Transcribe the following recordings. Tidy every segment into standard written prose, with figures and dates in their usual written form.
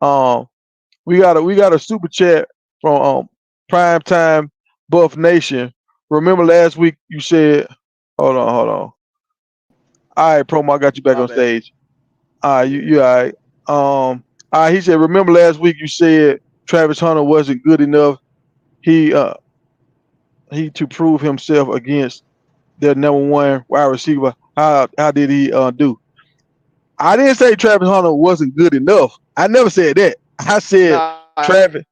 Um, we got a super chat from Prime Time Buff Nation. Remember last week you said, hold on. All right, promo, I got you back My on bad. stage. All right, Yeah. you all right. All right, he said, remember last week you said Travis Hunter wasn't good enough. He uh he to prove himself against their number one wide receiver. How did he do? I didn't say Travis Hunter wasn't good enough. I never said that. I said Nah, Travis,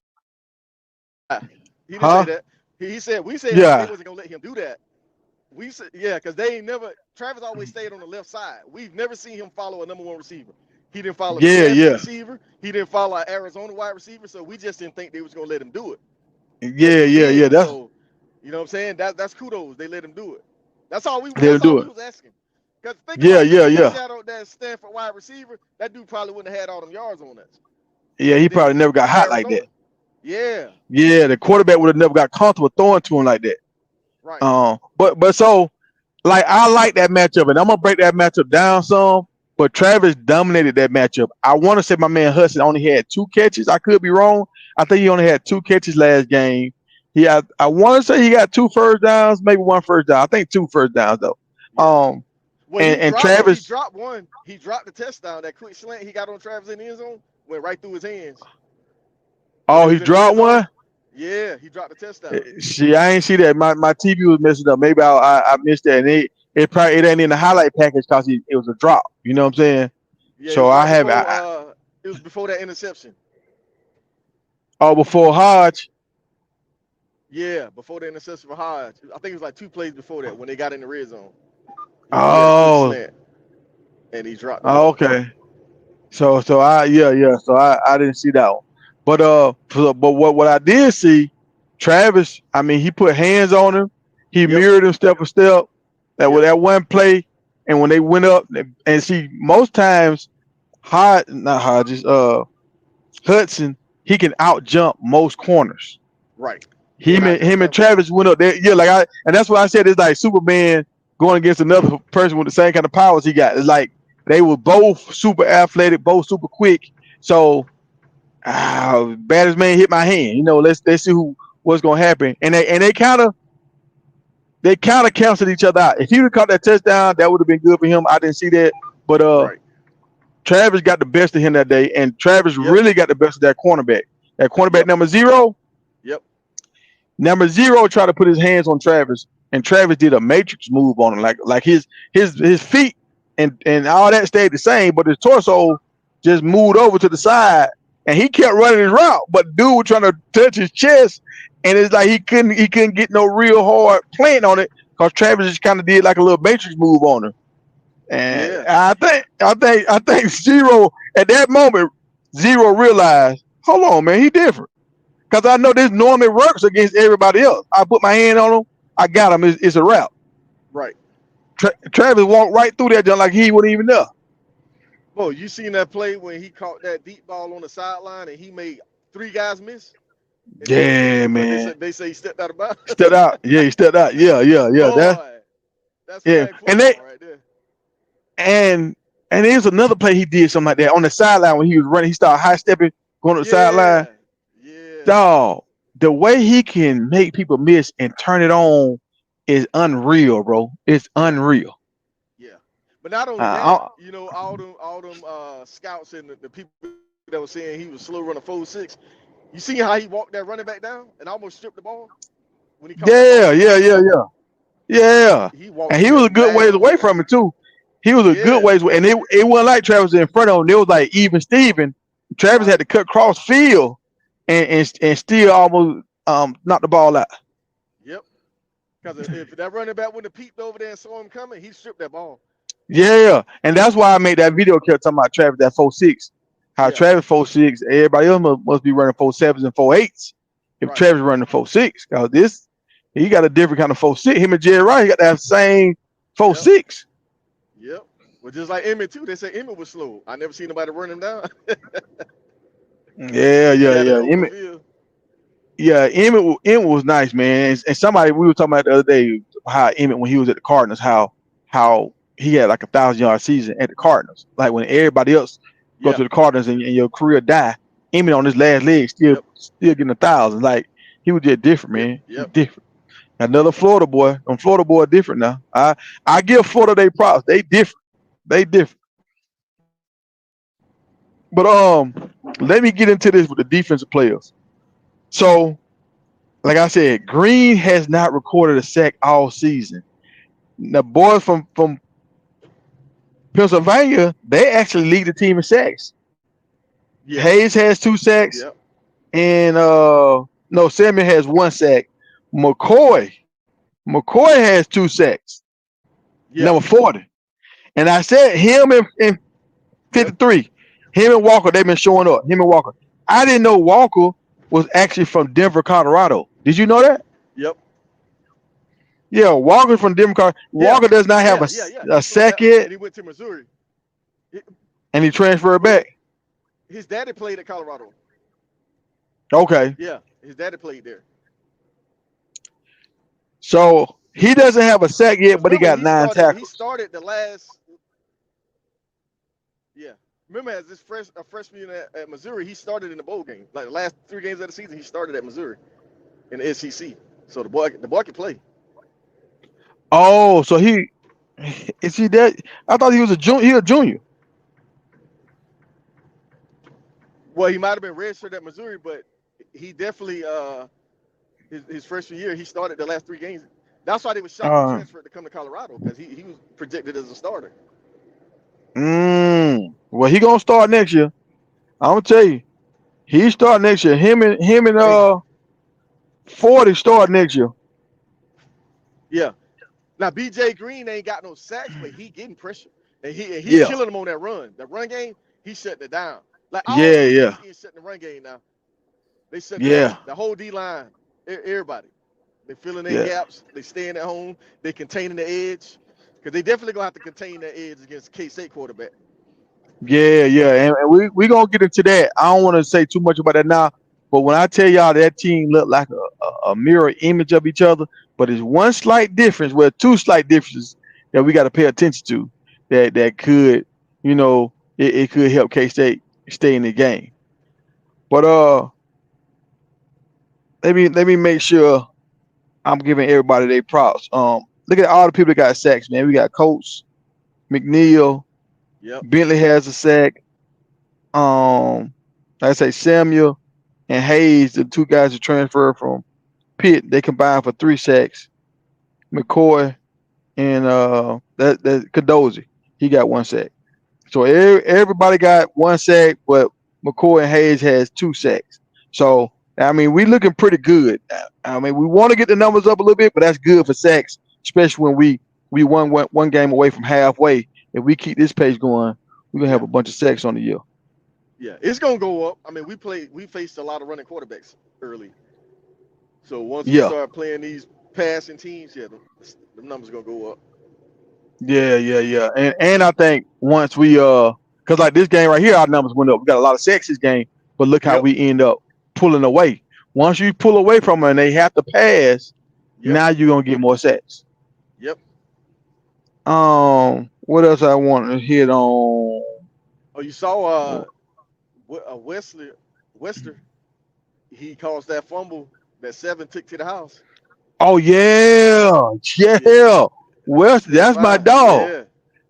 he didn't say that. huh? He said we said they wasn't gonna let Yeah, him do that. We said yeah, because they ain't never. Travis always stayed on the left side. We've never seen him follow a number one receiver. He didn't follow the yeah, Stanford yeah, receiver. He didn't follow our Arizona wide receiver. So we just didn't think they was gonna let him do it. But yeah, they yeah, yeah. did. That's So you know what I'm saying? That's kudos. They let him do it. That's all we. they'll That's all do we it. was asking. Because think Yeah, about it. If yeah, we would have yeah, shadowed that Stanford wide receiver, that dude probably wouldn't have had all them yards on us. yeah. He And then probably never got hot like that. Arizona. Yeah. Yeah, the quarterback would have never got comfortable throwing to him like that. Right. But so like I like that matchup, and I'm gonna break that matchup down some. But Travis dominated that matchup. I want to say my man Hudson only had 2 catches. I could be wrong. I think he only had 2 catches last game. I want to say he got 2 first downs, maybe 1 first down. I think 2 first downs though. Yeah. Um, Well, and Travis, he dropped one. He dropped the touchdown. That quick slant he got on Travis in the end zone went right through his hands when oh, they he was in the red dropped zone. one. Yeah, he dropped the touchdown. See, I ain't see that. My TV was messing up. Maybe I missed that, and it ain't in the highlight package because it was a drop. You know what I'm saying? Yeah, it So was I right have before it was before that interception. oh before Hodge. Yeah, before the interception for Hodge. I think it was like 2 plays before that when they got in the red zone. He had a quick Oh, slant and he dropped the oh, ball. okay. So I yeah. So I didn't see that one. But but what I did see, Travis. I mean, he put hands on him. He Yep. mirrored him step for step. That with Yep. that one play, and when they went up, and see most times, not Hodges, Hudson, he can out jump most corners. Right. He can Him not and jump him and everybody. Travis went up there. Yeah, and that's why I said it's like Superman going against another person with the same kind of powers he got. It's like they were both super athletic, both super quick. So baddest man hit my hand. Let's see what's gonna happen. And they kind of canceled each other out. If he would have caught that touchdown, that would have been good for him. I didn't see that, but Right. Travis got the best of him that day, and Travis Yep. really got the best of that cornerback. That cornerback Yep. number zero, Yep. number zero tried to put his hands on Travis, and Travis did a matrix move on him, like his feet and all that stayed the same, but his torso just moved over to the side, and he kept running his route. But dude was trying to touch his chest, and it's like he couldn't get no real hard plant on it because Travis just kind of did like a little matrix move on him. And Yeah. I think Zero at that moment, Zero realized, hold on, man, he different. Because I know this normally works against everybody else. I put my hand on him, I got him. It's a wrap. Right. Travis walked right through that just like he wasn't even there. Bro, you seen that play when he caught that deep ball on the sideline and he made 3 guys miss? And then Yeah, what man. they say he stepped out of bounds. Stepped out. Yeah, he stepped out. Yeah, yeah, yeah. Boy, that's Yeah. flag And they football right there. and and there's another play he did something like that on the sideline when he was running. He started high stepping, going to the sideline. Yeah. Yeah. Dog, the way he can make people miss and turn it on is unreal, bro. It's Yeah. unreal. Yeah. But not only that, Uh, all them scouts and the people that were saying he was slow running 4-6. You see how he walked that running back down and almost stripped the ball when he caught that ball on the yeah, goal yeah, line? yeah, yeah. Yeah, He walked and through he was there a good ways away manually. from it too. He was a good Yeah. ways away, and it wasn't like Travis was in front of him. It was like even Steven. Travis Uh-huh. had to cut cross field and still almost knock the ball out. Yep. Because if that running back wouldn't have peeped over there and saw him coming, he stripped that ball. Yeah, and that's why I made that video kept talking about Travis that 4-6. How Yeah. Travis 4-6, everybody else must be running 4-7s and 4-8s. If Right. Travis running 4-6, because this he got a different kind of 4-6. Him and Jerry Rice got that same four Yep. six. Yep. Well, just like Emmett too. They said Emmett was slow. I never seen nobody run him down. Yeah, He yeah, had an yeah. open field. Emmett was nice, man. And somebody we were talking about the other day how Emmett when he was at the Cardinals, how he had like 1,000 yard season at the Cardinals. Like when everybody else go Yeah. to the Cardinals and your career die. aiming on his last leg, Yep. still getting 1,000. Like he was just different, Yep. man. He was Yep. different. Another Florida boy. Florida boy different now. I give Florida they props. They different. They different. But let me get into this with the defensive players. So, like I said, Green has not recorded a sack all season. The boys from Pennsylvania, they actually lead the team in sacks. Yeah. Hayes has 2 sacks, Yep. and no, Samuel has 1 sack. McCoy, McCoy has 2 sacks, Yeah. number 40. And I said him in Yep. 53. Him and Walker, they've been showing up. Him and Walker. I didn't know Walker was actually from Denver, Colorado. Did you know that? Yep. Yeah, Walker from Denver, Colorado. Yeah. Walker does not have Yeah. Yeah. Yeah. a He from sack that, yet, and he went to Missouri. Hi- and he transferred Well, back. his daddy played at Colorado. Okay. Yeah. His daddy played there. So he doesn't have a sack yet, Cause but he remember got he 9 started. He tackles. started the last. Yeah. Remember, as this freshman at Missouri, he started in the bowl game. Like the last 3 games of the season, he started at Missouri in the SEC. So the boy can play. Oh, so he is he that? I thought he was a junior. He a junior. Well, he might have been registered at Missouri, but he definitely his freshman year he started the last 3 games. That's why they were shocked he Uh, transferred to come to Colorado because he was projected as a starter. well, he gonna start next year. I'm gonna tell you, he start next year. Him and Hey, 40 start next year. yeah. Now BJ Green ain't got no sacks, but he getting pressure, and he Yeah, killing them on that run. That run game, he shutting it down. Like all yeah, these yeah, safeties shutting the run game now. They shutting it yeah, down. The whole D line, everybody. They filling their yeah, gaps. They staying at home. They containing the edge. Because they definitely gonna have to contain that edge against K-State quarterback. yeah. And we gonna get into that. I don't want to say too much about that now. But when I tell y'all that team look like a mirror image of each other, but there's one slight difference, well, 2 slight differences that we got to pay attention to that could, it could help K State stay in the game. But let me make sure I'm giving everybody their props. Look at all the people that got sacks, man. We got Coates, McNeil, Yep. Bentley has a sack. Um, like I say Samuel and Hayes, the 2 guys who transferred from Pitt, they combined for 3 sacks. McCoy and that Cadozi, he got 1 sack. So everybody got 1 sack, but McCoy and Hayes has 2 sacks. So I mean, we looking pretty good. I mean, we want to get the numbers up a little bit, but that's good for sacks, especially when we one game away from halfway. If we keep this pace going, we're gonna have Yeah. a bunch of sacks on the year. Yeah. It's gonna go up. I mean, we faced a lot of running quarterbacks early. So once we Yeah, start playing these passing teams, yeah, the numbers gonna go up. yeah. And I think once we cause like this game right here, our numbers went up. We got a lot of sacks this game, but look how Yep. we end up pulling away. Once you pull away from them and they have to pass, Yep. now you're gonna get more sacks. Yep. What else I want to hit on? Oh, you saw Wesley Wester. He caused that fumble that Seven took to the house. Oh yeah, Yeah. yeah. West, Still that's my fine. dog. Yeah.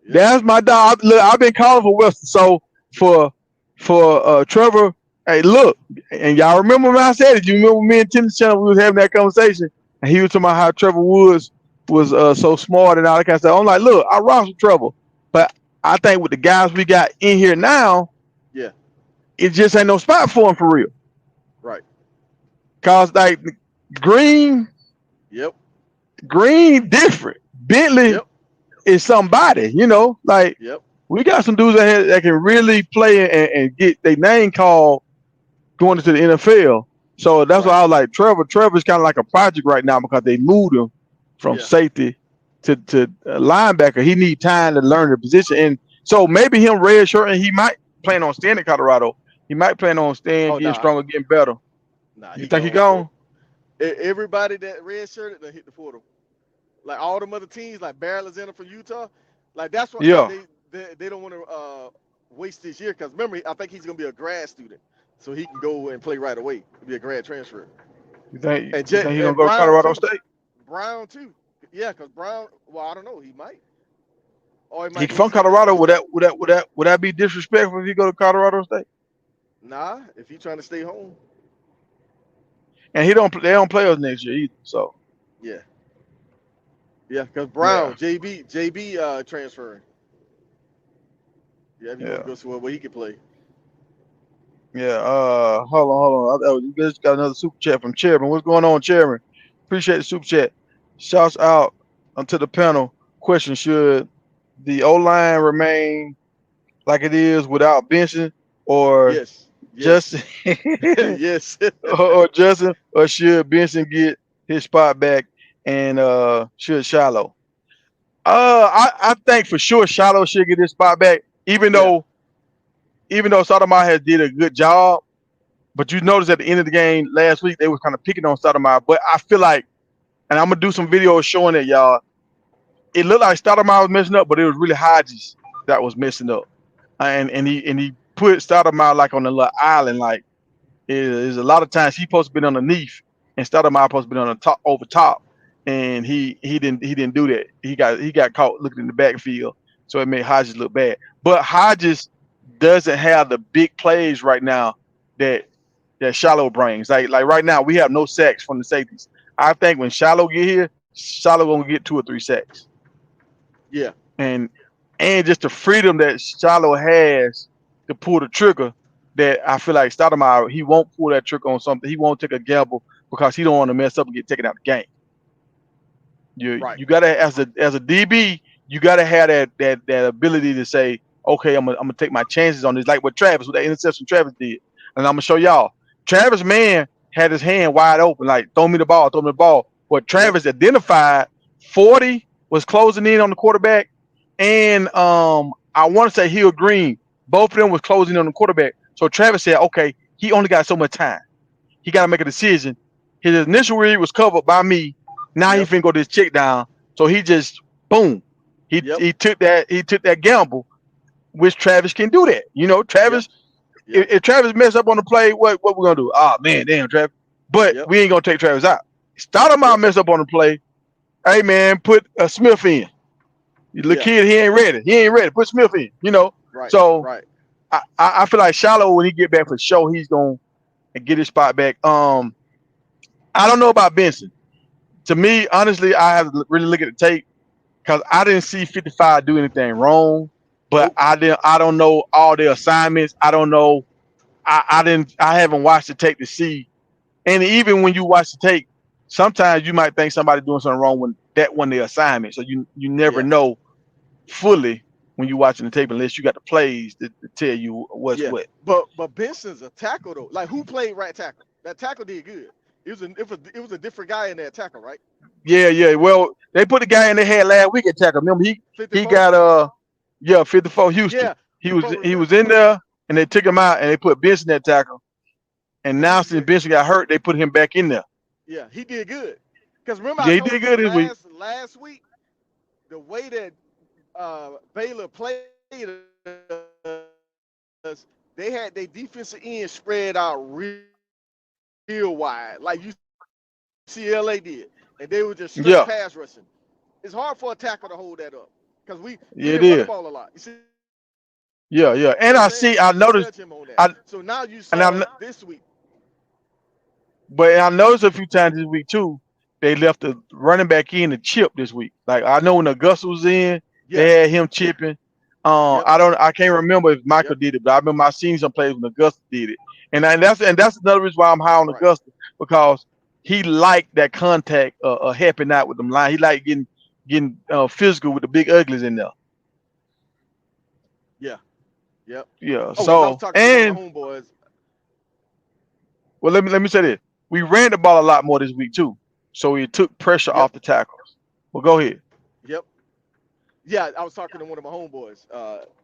Yep. That's my dog. Look, I've been calling for Weston. So for Trevor, hey, look, and y'all remember when I said it? You remember me and Tim Channel, we was having that conversation, and he was talking about how Trevor Woods was so smart and all that kind of stuff. I'm like, look, I rock with Trevor, but I think with the guys we got in here now, Yeah. it just ain't no spot for him for real. Right. Cause like Green, Yep. Green different. Bentley Yep. is somebody, like Yep. we got some dudes out here that can really play and get their name called going into the NFL. So that's why Right. I was like, Trevor's kind of like a project right now because they moved him from Yeah. safety to linebacker. He need time to learn the position. And so maybe him red shirt and he might plan on staying in Colorado. He might plan on staying, Oh getting nah. stronger, getting better. Nah, You he think he gone, bro. gone? Everybody that red shirted done hit the portal. Like all them other teams, like Barrel from Utah, like that's what Yeah. they don't want to waste this year. Because remember, I think he's gonna be a grad student. so he can go and play right away. Be a grad transfer. You think And you think he gonna and go to Brown Colorado too. State? Brown too. Yeah, because Brown. Well, I don't know. He might, or he He might go from to San Colorado. Diego Would State. that be disrespectful if he go to Colorado State? Nah, if he trying to stay home. And they don't play us next year either. So Yeah, yeah. Because yeah, Brown, JB, transferring. Yeah, if he want yeah, to go somewhere where he can play. yeah. Hold on. You just got another super chat from Chairman. What's going on, Chairman? Appreciate the super chat. Shouts out onto the panel. Question: should the O line remain like it is without Benson, or Yes, Justin, yes, yes. or Justin, or should Benson get his spot back, and should Shiloh? I think for sure Shiloh should get his spot back, Yeah, even though Sotomayor has did a good job. But you notice at the end of the game last week they was kind of picking on Sotomayor. But I feel like, and I'm gonna do some videos showing it, y'all. It looked like Stoudemire was messing up, but it was really Hodges that was messing up, and he put Stoudemire like on a little island. Like is a lot of times he supposed to be underneath, and Stoudemire supposed to be on the top over top, and he didn't do that. He got caught looking in the backfield, so it made Hodges look bad. But Hodges doesn't have the big plays right now that Shiloh brings. Like right now we have no sacks from the safeties. I think when Shiloh get here, Shiloh gonna get 2 or 3 sacks yeah, and just the freedom that Shiloh has to pull the trigger. That I feel like Stoudemire, he won't pull that trigger on something. He won't take a gamble because he don't want to mess up and get taken out of the game. You right. you gotta as a DB, you gotta have that ability to say, okay, I'm gonna take my chances on this, like what Travis with that interception Travis did, and I'm gonna show y'all. Travis man had his hand wide open, like throw me the ball, throw me the ball. But Yep, Travis identified 40 was closing in on the quarterback, and I want to say Hill Green, both of them was closing in on the quarterback. So Travis said, okay, he only got so much time. He got to make a decision. His initial read was covered by me. Now he yep, finna go this check down. So he just boom. He yep, he took that gamble, which Travis can do that. yep, Travis, if, yep, if Travis mess up on the play, what we gonna do? Ah man, damn Travis. But yep, we ain't gonna take Travis out. Stoudemire yep, mess up on the play. Hey man, put Smith in. The little yeah. kid, he ain't ready. He ain't ready. Put Smith in. Right, So right. I feel like Shiloh when he get back for sure, he's gonna get his spot back. I don't know about Benson. To me, honestly, I have to really look at the tape because I didn't see 55 do anything wrong, but Nope. I don't know all their assignments. I don't know. I haven't watched the tape to see. And even when you watch the tape, sometimes you might think somebody doing something wrong when that one their assignment. So you never Yeah, know fully when you're watching the tape unless you got the plays to tell you what's yeah. what. But Benson's a tackle though. Like who played right tackle? That tackle did good. It was a different guy in that tackle, right? Yeah, yeah. Well, they put the guy in their head last week at tackle. Remember, he 54. got 54 Houston. Yeah, He 54. was he was Remember? in there and they took him out and they put Benson at tackle. And And now he since did. Benson got hurt, they put him back in there. Yeah, he did good. Because remember I Yeah, he did told you good this week. last week the way that Baylor played us, they had their defensive end spread out real wide, like UCLA did, and they were just straight Yeah, pass rushing. It's hard for a tackle to hold that up because we yeah, it didn't run the is. ball a lot. You see Yeah, yeah. what And I'm I saying? see, I You noticed, judge him on that. I So now you and saw this week. I noticed a few times this week too. They left the running back in to chip this week. Like I know when Augusta was in, Yeah. they had him chipping. Yep. I can't remember if Michael Yep. did it, but I remember I seen some plays when Augusta did it. And that's another reason why I'm high on Right. Augusta because he liked that contact, helping out with them line. He liked getting physical with the big uglies in there. Yeah. Yep. Yeah. Oh, because I was So talking to one of and my homeboys. well, let me say this: we ran the ball a lot more this week too, so it took pressure Yep. off the tackles. Well, go ahead. Yep. Yeah, I was talking to one of my homeboys.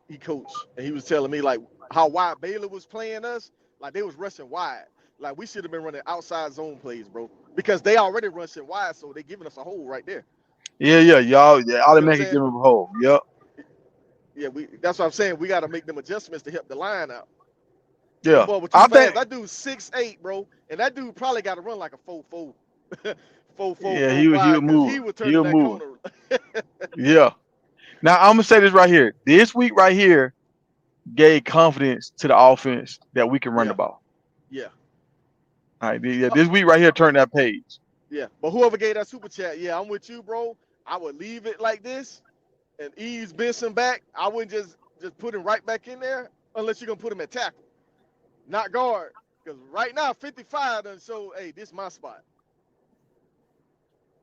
He coached, and he was telling me like how wide Baylor was playing us. Like they was rushing wide. Like we should have been running outside zone plays, bro, because they already rushing wide, so they giving us a hole right there. Yeah, yeah, y'all, yeah, You see what I'm automatically saying? give him a hole. Yep. Yeah, we. That's what I'm saying. We got to make them adjustments to help the line out. Them Yeah, boy was too I fast. think. That dude's 6'8", bro, and that dude probably got to run like a 4'4", 4'4", Yeah, he 4'5", would because move. he was He turning would that move. corner. Yeah. Now I'm gonna say this right here. This week right here gave confidence to the offense that we can run the Yeah, ball. yeah, All right. Yeah, uh, this week right here turned that page. yeah. But whoever gave that super chat, yeah, I'm with you, bro. I would leave it like this and ease Benson back. I wouldn't just put him right back in there unless you're gonna put him at tackle, not guard. Because right now, 55 done show, hey, this is my spot.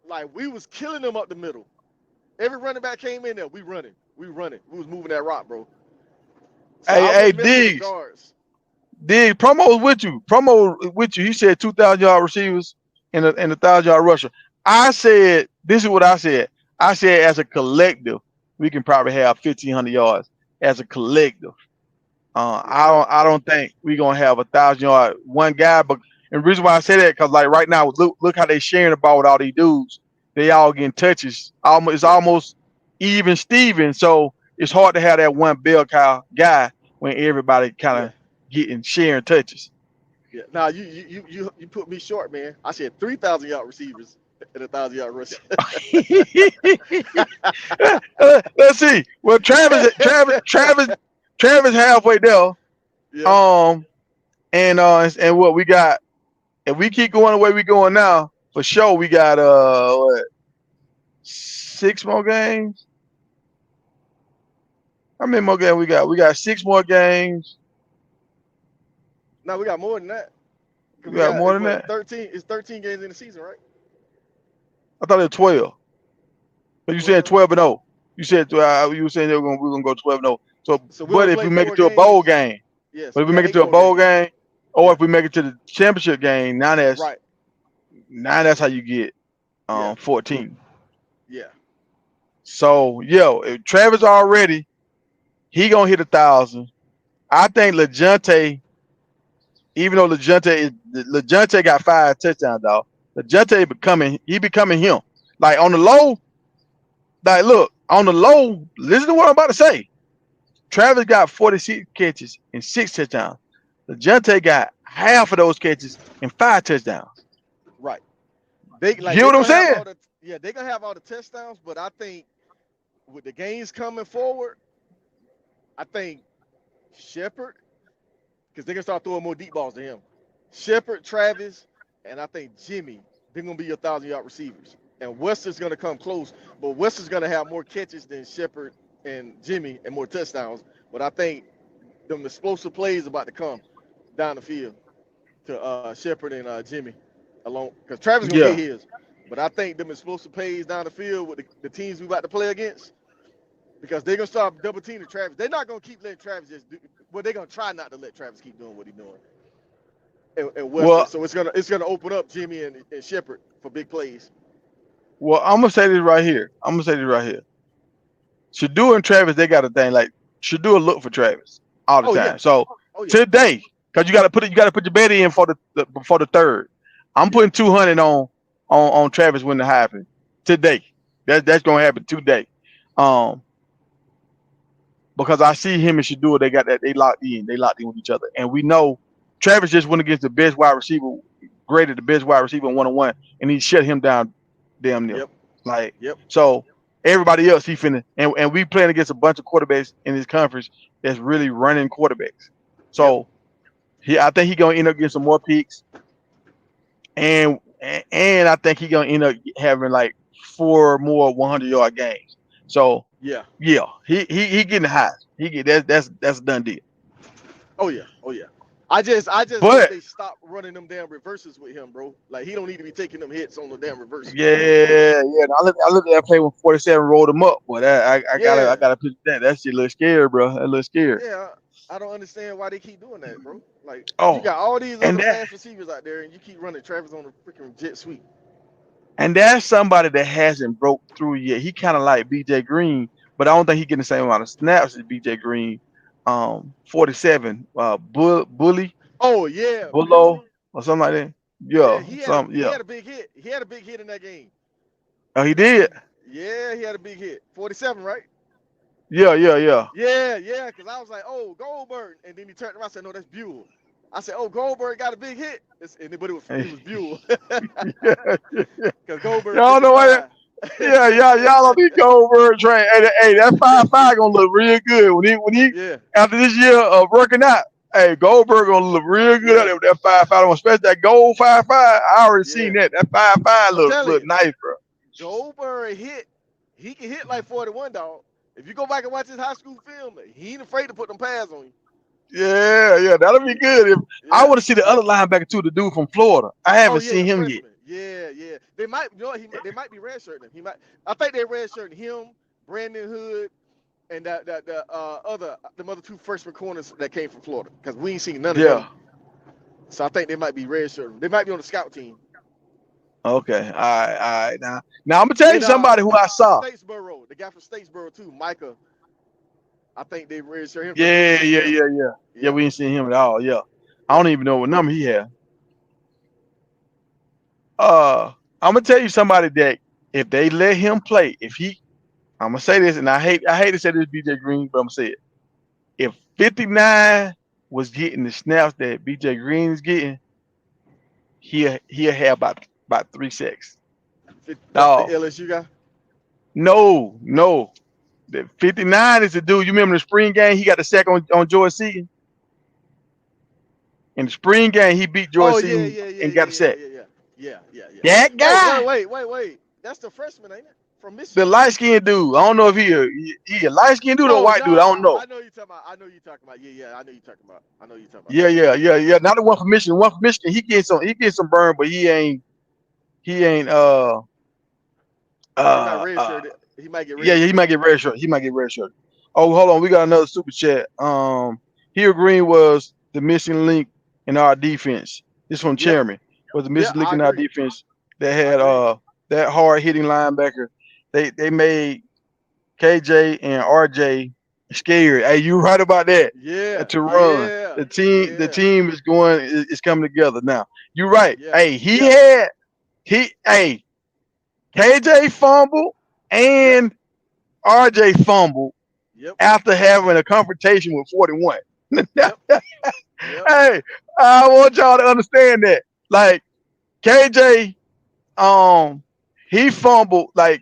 Like we was killing them up the middle. Every running back came in there, we running, we running. We was moving that rock, bro. So Hey, I hey, wouldn't mess with them Diggs. guards. Diggs, promo was with you. Promo with you. He said 2,000 yard receivers and a 1,000 yard rusher. I said, this is what I said. I said as a collective, we can probably have 1,500 yards as a collective. Yes, sir. I don't think we're gonna have 1,000 yard one guy, but and the reason why I say that because like right now, look how they sharing the ball with all these dudes. They all getting touches. Almost it's Yeah, almost even Steven. So it's hard to have that one bell cow guy when everybody kind yeah, of getting sharing touches. yeah. Now you put me short, man. I said 3,000 yard receivers and 1,000 yard rush. Let's see. Well, Travis halfway there. Yeah. Um, and what we got if we keep going the way we going now, for sure we got what, 6 more games. How many more games we got? We got 6 more games. Now we got more than that. Cause We we got got more it's than what that. 13. It's 13 games in the season, right? I thought it was 12. But you said 12. 12-0. You were saying we were gonna go 12-0. So, So we but only if play we make it four to a bowl games. game, Yeah. but So if we we make got it eight to a more bowl games. game, or Yeah. if we make it to the championship game, Right. now that's how you get Yeah. 14. Yeah. So if Travis already, he gonna hit 1,000. I think LeJounte, even though LeJounte got 5 touchdowns, dog. He becoming him. Like on the low, like look on the low. Listen to what I'm about to say. Travis got 46 catches and 6 touchdowns. LeJounte got half of those catches and 5 touchdowns. Right. They You like get they what I'm gonna have all saying? the yeah they gonna have all the touchdowns, but I think with the games coming forward, I think Shepard because they're gonna start throwing more deep balls to him. Shepard, Travis, and I think Jimmy, they're gonna be your 1,000 yard receivers. And Weston's gonna come close, but Weston's gonna have more catches than Shepard and Jimmy and more touchdowns. But I think them explosive plays about to come down the field to Shepard and Jimmy alone because Travis gonna get Yeah. his. But I think them explosive plays down the field with the teams we about to play against because they're gonna start double teaming Travis. They're not gonna keep letting Travis just do. Well, they're gonna try not to let Travis keep doing what he's doing. And Weston. Well, So it's gonna open up Jimmy and Shepard for big plays. I'm gonna say this right here. I'm gonna say this right here. Shadua and Travis, they got a thing like Shadua look for Travis all the Oh yeah, time. So oh yeah, today, because you gotta put your bet in before the third. I'm yeah, putting 200 on Travis when it happens today. That's gonna happen today. Um, because I see him and Shadua, they got that they locked in. They locked in with each other, and we know Travis just went against the best wide receiver, graded the best wide receiver 1-on-1, and he shut him down damn near. yep, Like yep, so, everybody else he finna and we playing against a bunch of quarterbacks in this conference that's really running quarterbacks. yep. So I think he gonna end up getting some more picks, and I think he gonna end up having like 4 more 100-yard games. So Yeah. yeah, he getting high. He get that's a done deal. Oh yeah, oh yeah. I just hope But they stop running them damn reverses with him, bro. Like he don't need to be taking them hits on the damn reverses. yeah. I look at that play when 47 rolled him up. Boy, that I Yeah, gotta picture that. That shit look scary, bro. That look scary. yeah. I don't understand why they keep doing that, bro. Like you Oh, got all these and other that fast receivers out there, and you keep running Travis on the freaking jet sweep. and that's somebody that hasn't broke through yet. He kind of like BJ Green, but I don't think he getting the same amount of snaps as BJ Green. 47, Oh yeah, Bullo, Bully. or something like that. Yeah, Yeah, he yeah. had a big hit. He had a big hit in that game. Oh, he did. Yeah, he had a big hit. 47, right? Yeah. Yeah, yeah. Because I was like, oh, Goldberg, and then he turned around and said, no, that's Buell. I said, "Oh, Goldberg got a big hit," but it was Buell, Yeah, because Goldberg y'all know what? 55. Yeah, y'all on the Goldberg train. Hey, that 5'5" gonna look real good when he Yeah, after this year of working out. Hey, Goldberg gonna look real good out yeah, there with that 5'5", especially that gold 5'5". I already seen yeah. that. That 5'5" I'm telling look you, nice, bro. Goldberg hit. He can hit like 41, dog. If you go back and watch his high school film, he ain't afraid to put them pads on you. Yeah, that'll be good. If I Yeah. want to see the other linebacker too, the dude from Florida. I Oh haven't yeah, seen the him yet. freshman. Yeah, yeah. They might, they might be redshirting him. He might. I think they redshirting him, Brandon Hood, and the other two freshman corners that came from Florida, because we ain't seen none of Yeah. them. So I think they might be redshirting. They might be on the scout team. Okay. All right. Now I'm gonna tell you And somebody who I saw. Statesboro, the guy from Statesboro too, Micah. I think they registered him because we ain't Yeah, seen yeah, him. yeah, yeah. Yeah, Yeah, we ain't seen him at all. Yeah. I yeah. don't even know what number he had. Uh, I'm gonna tell you somebody that if they let him play, I'm gonna say this, and I hate to say this, BJ Green, but I'm gonna say it. If 59 was getting the snaps that BJ Green is getting, he'll have about 3 sacks. That's the Dog. LSU guy. No. The 59 is the dude. You remember the spring game? He got the sack on George Seaton. In the spring game, he beat George Oh yeah, Seaton yeah, yeah, and yeah, got a yeah, sack. yeah, yeah, yeah, yeah, yeah. That Wait, guy, That's the freshman, ain't it? From the Michigan. light skinned dude. I don't know if he a light skinned dude or a Oh white dude. I don't no, know. I know you talking about. I know you talking about. Yeah, yeah, I know you talking about. I know you talking about. Yeah. Not the one from Michigan. One from Michigan, he gets some burn, but he ain't He might uh uh redshirt it. He might get yeah, he redshirted. might get red shirt. He might get red shirt. Oh, hold on, we got another super chat. Here Green was the missing link in our defense. This from Yep. Chairman was the Yeah, missing link I in our agree. defense that I had agree. that hard hitting linebacker. They made KJ and RJ scared. Hey, you right about that. Yeah, To run. yeah, The yeah, team is coming together now. You're right. yeah, Hey, yeah. hey, KJ fumbled Yep, and RJ fumbled yep, after having a confrontation with 41. yep, yep. Hey, I want y'all to understand that. Like KJ, um, he fumbled. Like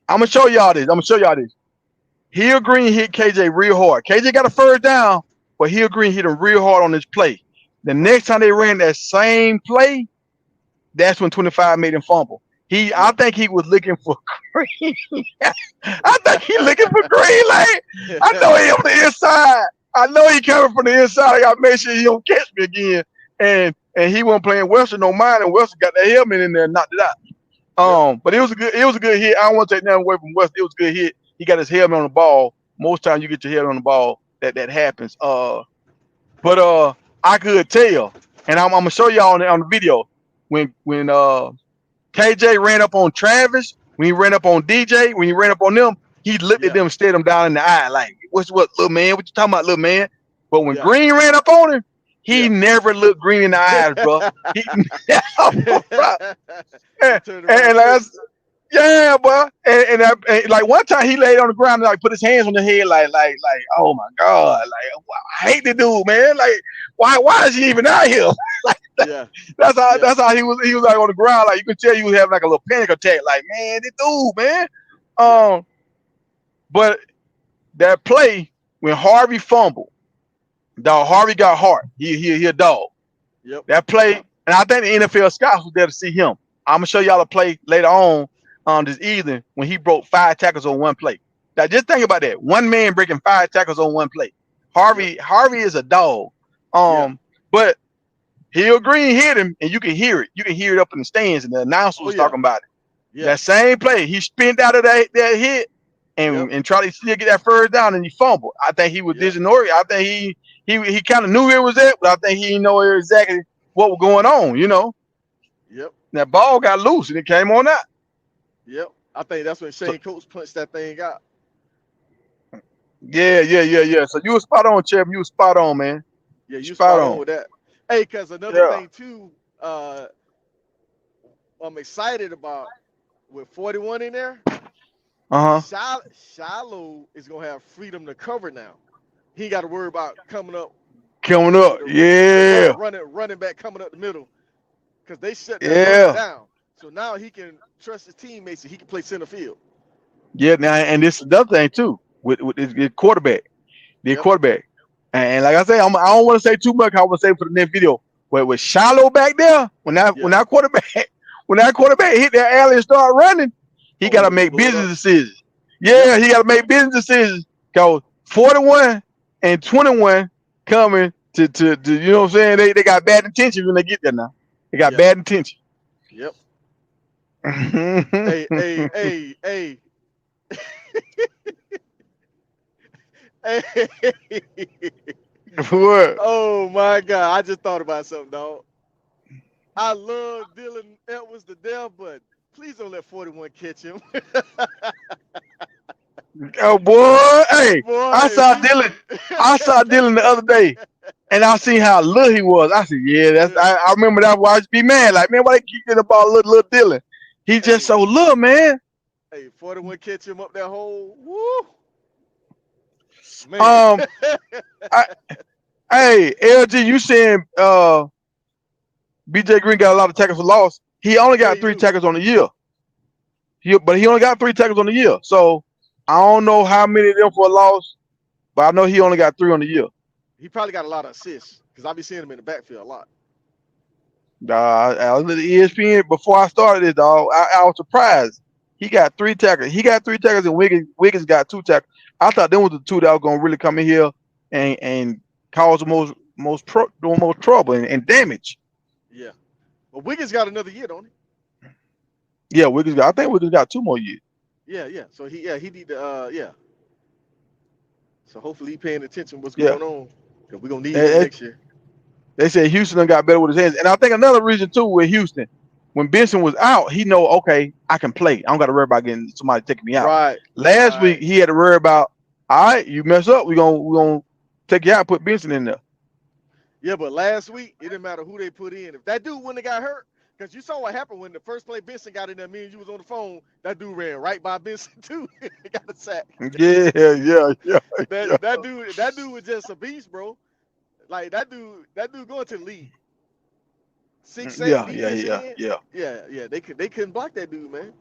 I'm gonna show y'all this. Hill Green hit KJ real hard. KJ got a first down, but Hill Green hit him real hard on this play. The Right. next time they ran that same play, that's when 25 made him fumble. I Yep. think he was looking for Green. I think he looking for Green. Like I know he on the inside. I know he coming from the inside. I gotta make sure he don't catch me again. And he wasn't playing Western no mind, and Western got that helmet in there and knocked it out. Yep. But it was a good hit. I don't want to take nothing away from West. It was a good hit. He got his helmet on the ball. Most times you get your head on the ball, that happens. But I could tell, and I'm gonna show y'all on the video when KJ ran up on Travis, when he ran up on DJ, when he ran up on them, he looked at Yeah. them, and stared them down in the eye, like, what, little man? What you talking about, little man? But when Yeah. Green ran up on him, he Yeah. never looked Green in the eyes, bro. He never, bro. He And, turned around and quick. that's yeah, boy. And like one time he laid on the ground and like put his hands on the head, like, oh my god, like I hate the dude, man. Like, why is he even out here? Like Yeah. Yeah. that's how he was like on the ground, like you could tell he was having like a little panic attack, like man, this dude, man. Yeah. Um, but that play when Harvey fumbled, dog, Harvey got heart. He a dog. Yep. That play, and I think the NFL scouts was there to see him. I'm gonna show y'all a play later on this evening when he broke 5 tackles on one play. Now just think about that. One man breaking 5 tackles on one play. Yep. Harvey is a dog. Yeah. But Hill Green hit him, and you can hear it. You can hear it up in the stands, and the announcer Oh was yeah. talking about it. Yeah. That same play, he spinned out of that hit Yep. and tried to still get that first down, and he fumbled. I think he was Yep. disoriented. I think he kind of knew it was that, but I think he didn't know exactly what was going on. Yep. That ball got loose and it came on out. Yep. I think that's when So Shane Coates punched that thing out. yeah. So you were spot on, Chip. You were spot on, man. Yeah, You you spot spot on on. with that. Hey, cause another Yeah. thing too, I'm excited about with 41 in there. Uh huh. Shiloh is gonna have freedom to cover now. He ain't got to worry about coming up Coming up, the yeah, running back coming up the middle, because they shut that run yeah, down. So now he can trust his teammates and he can play center field. yeah. Now, and this is another thing too with his quarterback, the Yep. quarterback. And like I say, I don't want to say too much. I want to say for the next video. But with Shiloh back there, Yeah. when that quarterback hit that alley and start running, he got Oh, to he make blew it business up. decisions. Yep. Yeah, he got to make business decisions. Cause 41 and 21 coming to you know what I'm saying? They got bad intentions when they get there now. They got Yeah. bad intentions. Yep. Hey, hey, hey, hey, hey. What? Oh my God. I just thought about something, dog. I love Dylan Edwards to death, but please don't let 41 catch him. Oh boy, hey, Boy, I if saw Dylan. he I saw Dylan the other day, and I seen how little he was. I said, "Yeah, that's." yeah. I remember that. Why I used to be mad, like, man, why they keep getting the ball, little Dylan? He just Hey, so little, man. hey, 41 catch him up that hole. Woo! Man. Um, I, hey, LG, you saying BJ Green got a lot of tackles for loss? He only Yeah, got he three do. tackles on the year. But he only got three tackles on the year. So I don't know how many of them for a loss, but I know he only got three on the year. He probably got a lot of assists because I be seeing him in the backfield a lot. I was at the ESPN before I started this, dog. I was surprised. He got three tackles. He got three tackles, and Wiggins got two tackles. I thought them was the two that were gonna really come in here and cause the most trouble and damage. Yeah. But Wiggins got another year, don't Yeah, Wiggins got. I think Wiggins got two more years. he? Yeah, yeah. So he need to yeah. So hopefully he paying attention what's Yeah, going on. Cause we're gonna need him they, next year. they said Houston done got better with his hands, and I think another reason too with Houston, when Benson was out, he know okay, I can play. I don't got to worry about getting somebody taking me out. Right. Last week Right. he had to worry about, all right, you mess up, we gonna take you out, and put Benson in there. Yeah, but last week it didn't matter who they put in. If that dude wouldn't have got hurt, because you saw what happened when the first play Benson got in there, me and you was on the phone. That dude ran right by Benson too. He got a sack. Yeah, yeah, yeah, yeah, That dude was just a beast, bro. Like that dude going to the league. 6'8" yeah, yeah, defensive yeah, end. yeah. Yeah. They couldn't block that dude, man.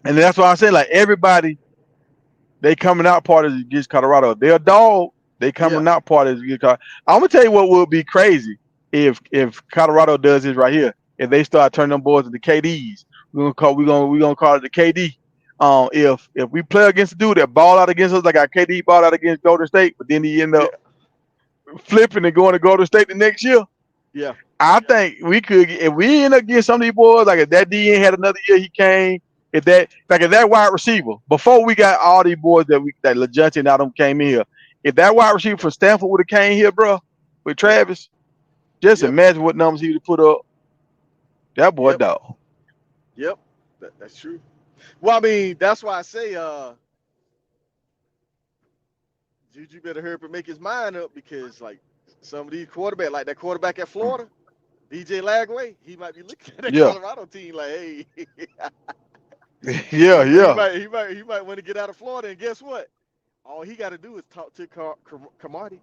And that's why I say like everybody they coming out parties against Colorado. They're a dog. They Yeah. coming out parties against Colorado. I'm gonna tell you what would be crazy if Colorado does this right here. If they start turning them boys into KDs, we're gonna call it the KD. If we play against a dude that ball out against us like our KD ball out against Golden State, but then he end Yeah. up flipping and going to Golden State the next year. Yeah. I think we could if we end up getting some of these boys, like if that DN had another year he came, if that wide receiver, before we got all these boys that LeJohn and all them came in here, if that wide receiver from Stanford would have came here, bro, with Yeah. Travis, just Yep. imagine what numbers he would have put up. That boy Yep. dog. Yep. That's true. Well, I mean, that's why I say Juju better hurry up and make his mind up because like some of these quarterbacks, like that quarterback at Florida, DJ Lagway, he might be looking at that Yeah. Colorado team like, hey, Yeah, yeah. he might want to get out of Florida. And guess what? All he got to do is talk to Cromartie.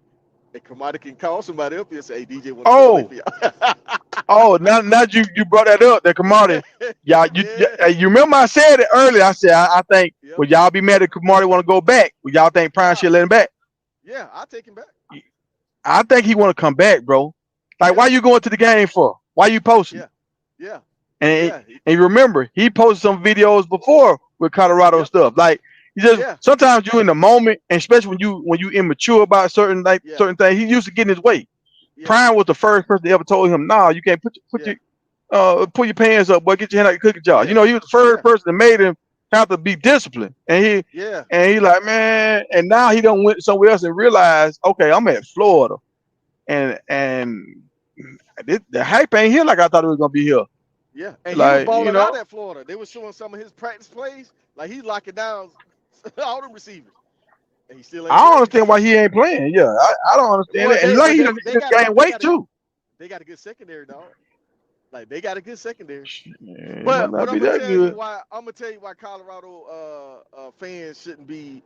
And Cromartie can call somebody up here and say, hey, DJ want to come play Oh, for y'all. oh, now you brought that up, that commodity. Y'all, Yeah. you remember I said it earlier. I said I think Yep. would y'all be mad if Kamari want to go back? Would y'all think Prime Nah. should let him back? Yeah, I'll take him back. I think he want to come back, bro. Like, Yeah. why you going to the game for? Why you posting? Yeah. Yeah. And Yeah. and you remember he posted some videos before with Colorado Yep. stuff. Like you just Yeah. sometimes you in the moment, and especially when you immature about Yeah. certain things, he used to get in his way. Yeah. Prime was the first person that ever told him, "Nah, you can't Yeah. pull your pants up, boy. Get your hand out your cooking jar." You Yeah. know, he was the first Yeah. person that made him have to be disciplined, Yeah. and he like, man, and now he done went somewhere else and realized, okay, I'm at Florida, and the hype ain't here like I thought it was gonna be here. Yeah. And he was Like, you balling out know, at Florida. They were showing some of his practice plays. Like he's locking down all the receivers. And he still I ain't don't playing. understand why he ain't playing. Yeah, I don't understand Well, it. And they like but he done they just got gained weight too. they got a good secondary, dog. Like they got a good secondary. Yeah, it must But not I'm be gonna that tell you good. why Colorado fans shouldn't be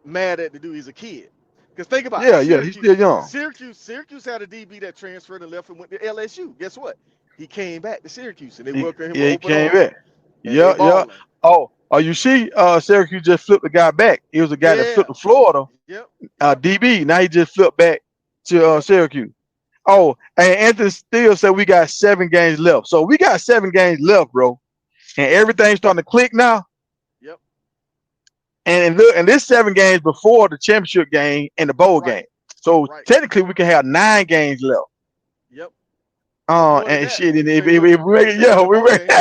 mad at the dude. He's a kid. Because think about it, Yeah, yeah, he's still young. Syracuse had a DB that transferred and left and went to LSU. Guess what? He came back to Syracuse and they welcomed him with Yeah, he open came arms. back. And they Yeah, yeah. balling. Oh, you see, Syracuse just flipped the guy back. He was a guy that Yeah. flipped to Florida, Yep. Yep. DB. Now he just flipped back to Yep. Syracuse. Yep. Oh, and Anthony Steele said we got 7 games left. So we got 7 games left, bro. And everything's starting to click now. Yep. And look, and this 7 games before the championship game and the bowl Right. game. So Right. technically we can have 9 games left. Yep. Or more than And that. shit, and If if, they if, win if we make if it, they win yeah, the we bowl make, game.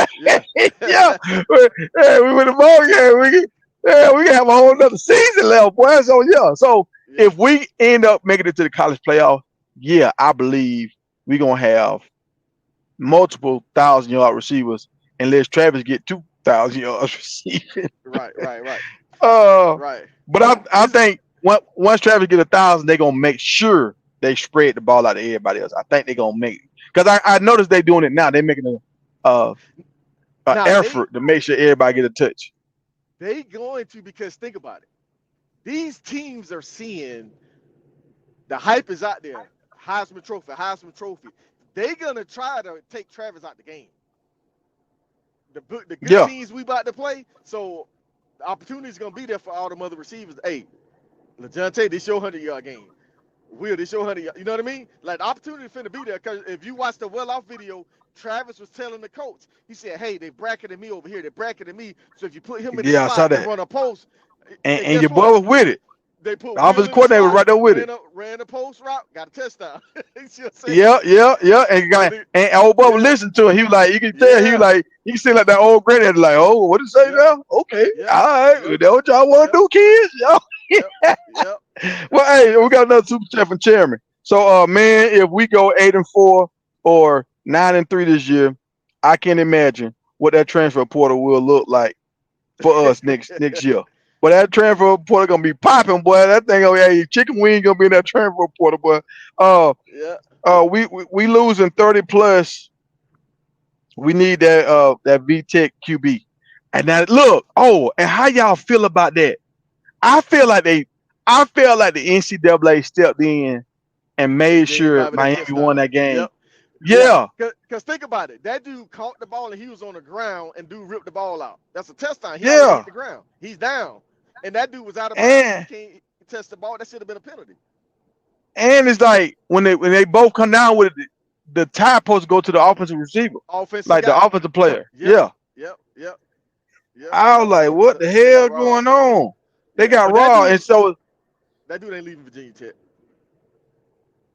Yeah. yeah, we win the ball game. We can have a whole another season left, boy. So yeah, so Yeah. if we end up making it to the college playoff, yeah, I believe we're gonna have multiple 1,000-yard receivers unless Travis get 2,000 yards receiving. Right. Right. Right. Uh, Right. but I This think once Travis get 1,000, they're gonna make sure they spread the ball out to everybody else. I think they're gonna make, because I noticed they doing it now. They're making a now effort to make sure everybody get a touch. they going to, because think about it. These teams are seeing the hype is out there. Heisman Trophy, Heisman Trophy. They gonna try to take Travis out the game. The good Yeah, teams we about to play. So the opportunity is gonna be there for all them other receivers. Hey, LeJohn, this your 100-yard game. Will, this your 100-yard. You know what I mean? Like the opportunity finna be there. Cause if you watch the well off video, Travis was telling the coach. He said, "Hey, they bracketed me over here. They bracketed me. So if you put him in the yeah, I saw slot and that. run a post, and And guess your boy what? was with it. They put The Will offensive in the coordinator was slot, right there with it. ran a post route, got a touchdown. You see what I'm saying? Yeah, yeah, yeah. And So got, and old boy was yeah, listening to it. He was like, you can tell he was yeah, like, you can see like that old granddad, like, oh, what did it say yep, now? Okay, yep, all right, yep, that what y'all want yep, to do, kids? yep, Y'all. yep. Well, hey, we got another super chat from Chairman. So, man, if we go 8-4 or 9-3 this year, I can imagine what that transfer portal will look like for us next year. But that transfer portal gonna be popping, boy. That thing gonna be, hey, chicken wing gonna be in that transfer portal, boy. Uh, Yeah, we losing 30 plus. We need that VTech QB. And now look, oh, and how y'all feel about that? I feel like I feel like the NCAA stepped in and and made gave sure Bobby that Miami won touchdown. that game. Yep. Yeah, Yeah, cause think about it. That dude caught the ball and he was on the ground, and dude ripped the ball out. That's a touchdown. He already hit yeah. the ground. He's down, and that dude was out of bounds, and he And can't touch the ball. That should have been a penalty. it's like when they both come down with it, the tie supposed to go to the offensive receiver, Offensive like the guy. offensive player. Yep, Yeah. yep, yep, yep. I was like, what the They hell got going robbed. on? They Yeah, got but that raw. And dude, so that dude ain't leaving Virginia Tech.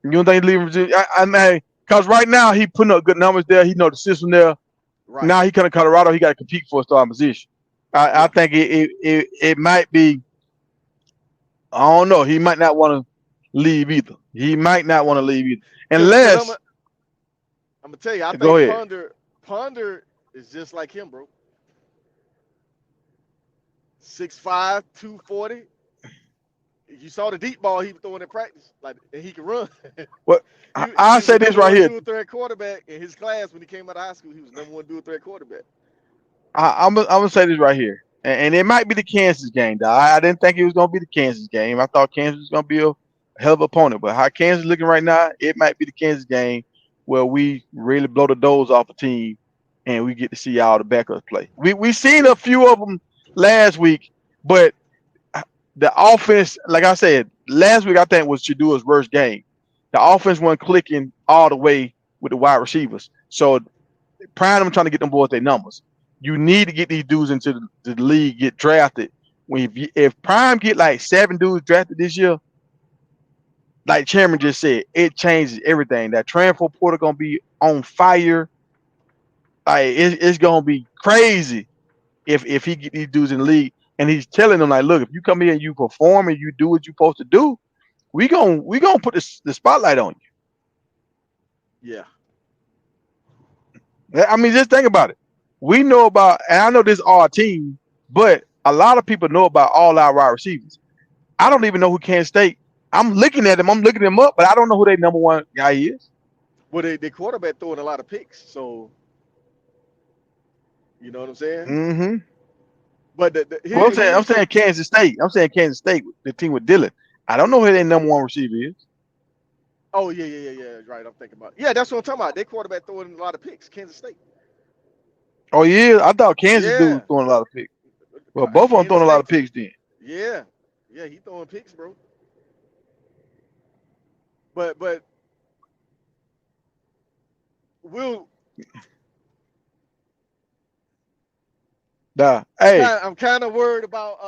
you don't think leaving Virginia? I mean, because right now he putting up good numbers there. He know the system there. Right. Now he come to Colorado. He got to compete for a starting position. I Yeah. think it might be. I don't know. He might not want to leave either. He might not want to leave either, Cause I'm unless. gonna tell you, I Go think ahead. Ponder is just like him, bro. 6'5", 240. You saw the deep ball he was throwing in practice, like, and he can run. What He I was the say this number right one here. dual threat quarterback in his class when he came out of high school. He was number one dual threat quarterback. I'm gonna say this right here, and it might be the Kansas game. Though. I didn't think it was gonna be the Kansas game. I thought Kansas was gonna be a hell of an opponent, but how Kansas looking right now, it might be the Kansas game where we really blow the doors off a team, and we get to see all the backups play. We seen a few of them last week, but the offense, like I said, last week I think was Shadua's worst game. The offense wasn't clicking all the way with the wide receivers. So Prime them trying to get them boys their numbers. You need to get these dudes into the league, get drafted. If Prime get like 7 dudes drafted this year, like Chairman just said, it changes everything. That transfer portal gonna be on fire. Like it's gonna be crazy if he get these dudes in the league. And he's telling them like, look, if you come here and you perform and you do what you're supposed to do, we gonna put the spotlight on Yeah. you. I mean, just think about it. We know about, and I know this is our team, but a lot of people know about all our wide receivers. I don't even know who Kansas State. I'm looking at them. I'm looking them up, but I don't know who their number one guy is. Well, they quarterback throwing a lot of picks, so you know what I'm saying. Mm-hmm. But Well, I'm saying here's the Kansas State. I'm saying Kansas State, the team with Dylan. I don't know who their number one receiver is. Oh yeah. Right, I'm thinking about. Yeah, that's what I'm talking about. Their quarterback throwing a lot of picks. Kansas State. Oh yeah, I thought Kansas dude was Yeah, throwing a lot of picks. Well, both of them Kansas throwing a lot of State. picks then. Yeah, he throwing picks, bro. But we'll. Nah, I'm hey, kind. I'm kind of worried about.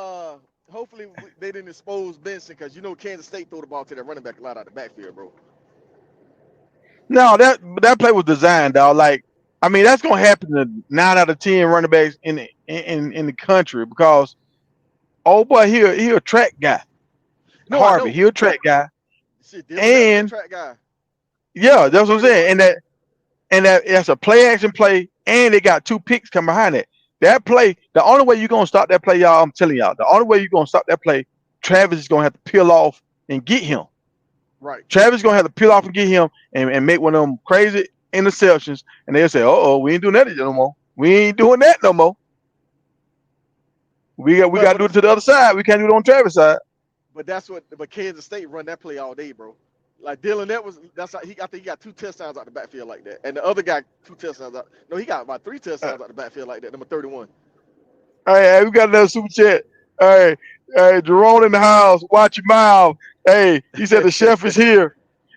Hopefully they didn't expose Benson because Kansas State throw the ball to their running back a lot out of the backfield, bro. no, that play was designed, dog. Like, I mean, that's gonna happen to 9 out of 10 running backs in the country because oh boy, he a track guy. No, I Harvey, know. he a track guy, Shit, Dylan, that was a and track guy. He yeah, ran a that's what I'm saying. 131. And that's a play action play, and they got 2 picks coming behind it. That play, the only way you're gonna stop that play, y'all, I'm telling y'all, the only way you're gonna stop that play, Travis is gonna have to peel off and get him. Right. Travis is gonna have to peel off and get him and make one of them crazy interceptions, and they'll say, "Oh, we ain't doing that no more. We ain't doing that no more. We But got to but do it to the other side. We can't do it on Travis' side." but that's what. But Kansas State run that play all day, bro. Like Dylan, that's how he. I think he got 2 touchdowns out the backfield like that, and the other guy 2 touchdowns out. No, he got about 3 touchdowns out the backfield like that. Number 31. Hey, we got another super chat. Hey, Jerome in the house. Watch your mouth. Hey, he said the chef is here.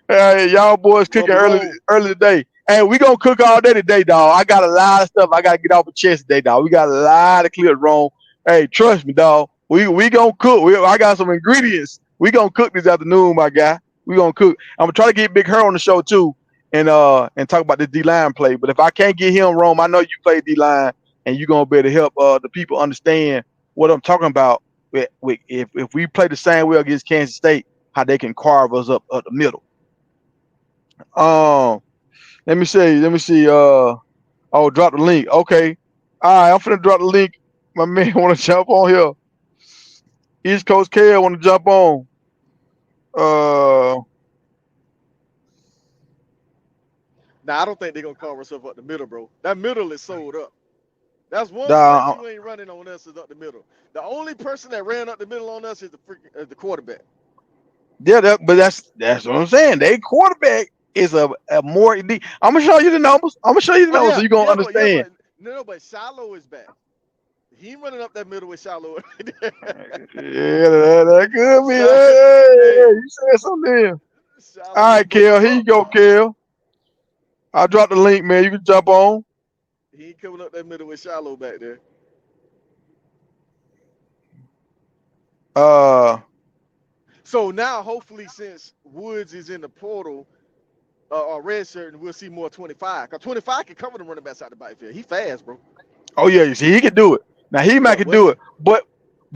Hey, y'all boys cooking Rumble roll. early today. Hey, we gonna cook all day today, dog. I got a lot of stuff I gotta get off the chest today, dog. We got a lot of clear wrong. Hey, trust me, dog. We gonna cook. I got some ingredients. We gonna cook this afternoon, my guy. We gonna cook. I'm gonna try to get Big Her on the show too, and talk about the D line play. But if I can't get him, Rome, I know you play D line, and you're gonna be able to help the people understand what I'm talking about. If we play the same way against Kansas State, how they can carve us up the middle. Um, let me see. Let me see. Oh, drop the link. Okay. All right, I'm finna drop the link. My man want to jump on here. East Coast Kale want to jump on. Uh, Now I don't think they're gonna carve us up the middle, bro. That middle is sold up. That's one place nah, you ain't running on us is up the middle. The only person that ran up the middle on us is the quarterback. yeah, but that's what I'm saying. They quarterback is a more elite. I'm gonna show you the numbers. I'm gonna show you the Oh numbers so you're gonna understand. but no, but Shiloh is back. He ain't running up that middle with Shiloh. Right Yeah, that could be. Hey, Hey, you said something there. All Shiloh gonna right, bust Kel. him Here you up. go, Kel. I'll drop the link, man. You can jump on. He ain't coming up that middle with Shiloh back there. Uh, So now, hopefully, since Woods is in the portal or red shirt, and we'll see more 25. Cause 25 can cover the running backs out the backfield. He fast, bro. oh yeah, you see, he can do it. Now he might Yeah, can do Wesley. it, but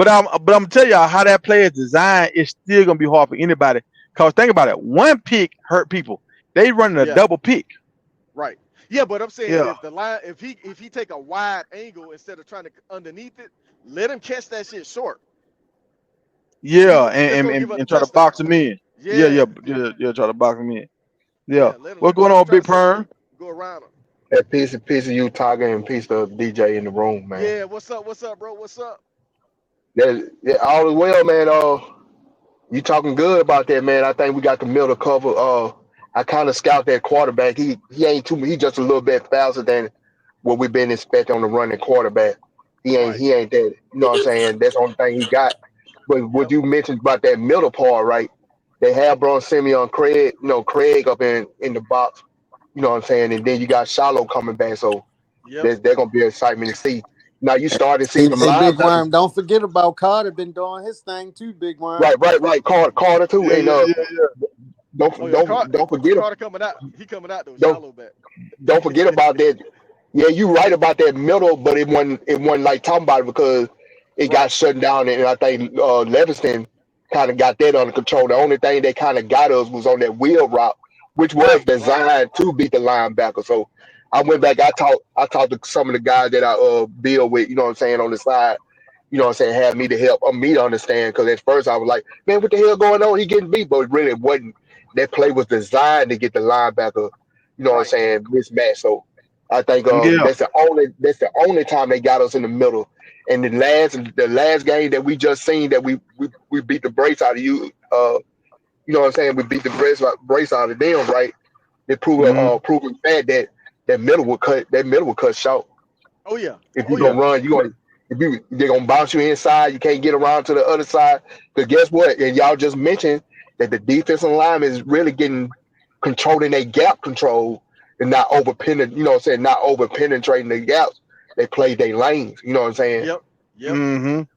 I'm gonna tell y'all how that play is designed. It's still gonna be hard for anybody. Cause think about it, one pick hurt people. They running a Yeah, double pick. right. Yeah, but I'm saying Yeah, if the line, if he take a wide angle instead of trying to underneath it, let him catch that shit short. yeah, That's and, gonna and, give us the and try to box touchdown. him in. Yeah, yeah, Yeah, yeah, yeah. Try to box him in. Yeah. yeah. What's going Let him on, try Big to set Perm? go around him. That piece of you talking and piece of DJ in the room, man. Yeah, what's up? What's up, bro? What's up? That all is well, man. You talking good about that, man. I think we got the middle cover. I kind of scout that quarterback. He ain't too. He just a little bit faster than what we've been expecting on the running quarterback. Right. He ain't that. You know what I'm saying? That's the only thing he got. But what Yep. you mentioned about that middle part, right? They have Braun Simeon, Craig, Craig up in the box. You know what I'm saying? And then you got Shiloh coming back. So Yep. there's gonna be excitement to see. Now you started to see some Hey, Big linebackers. Worm, don't forget about Carter been doing his thing too, Big Worm. Right. Carter too, Yeah, and yeah, yeah. Oh yeah, don't forget Carter coming out. He coming out though. don't Shallow back. don't forget about that. Yeah, you right about that middle, but it wasn't like talking about it because it got Right. shut down, and I think Leviston kind of got that under control. The only thing that kind of got us was on that wheel route, which was Right. designed to beat the linebacker. So I went back. I talked to some of the guys that I build with. You know what I'm saying, on the side. You know what I'm saying, had me to help me to understand. Because at first I was like, man, what the hell going on? He getting beat, but it really wasn't. That play was designed to get the linebacker. You know what I'm Right. saying, mismatched. So I think Yeah. that's the only time they got us in the middle. And the last game that we just seen that we beat the brakes out of you. you know what I'm saying, we beat the brace out of them, right? They Mhm. proven bad that middle would cut short. Oh yeah. If Oh you gonna yeah. run, they're gonna bounce you inside. You can't get around to the other side. Because guess what? And y'all just mentioned that the defensive line is really getting controlling their gap control and not over penetrating. You know what I'm saying? Not over penetrating the gaps. They play their lanes. You know what I'm saying? Yep. Yep. Mhm.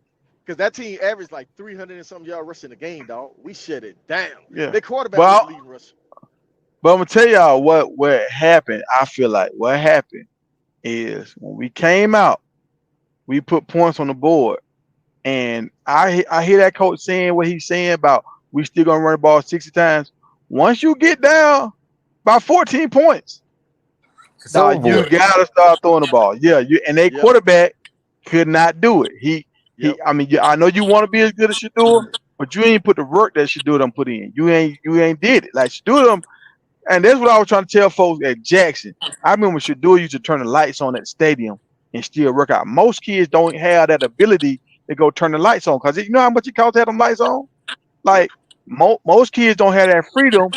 Because that team averaged like 300 and some yards rushing the game, dog. We shut it down. Yeah. Their quarterback was Well, the leading rusher. but I'm gonna tell y'all what happened. I feel like what happened is when we came out, we put points on the board, and I hear that coach saying what he's saying about we still gonna run the ball 60 times. Once you get down by 14 points, It's now over you with. gotta start throwing the ball. Yeah, you and their Yep. quarterback could not do it. Yep. I mean, I know you want to be as good as Shador, but you ain't put the work that Shador done put in. You ain't did it like Shador done. And that's what I was trying to tell folks at Jackson. I remember Shador used to turn the lights on at the stadium and still work out. Most kids don't have that ability to go turn the lights on because you know how much it costs to have them lights on. Yep. Like most kids don't have that freedom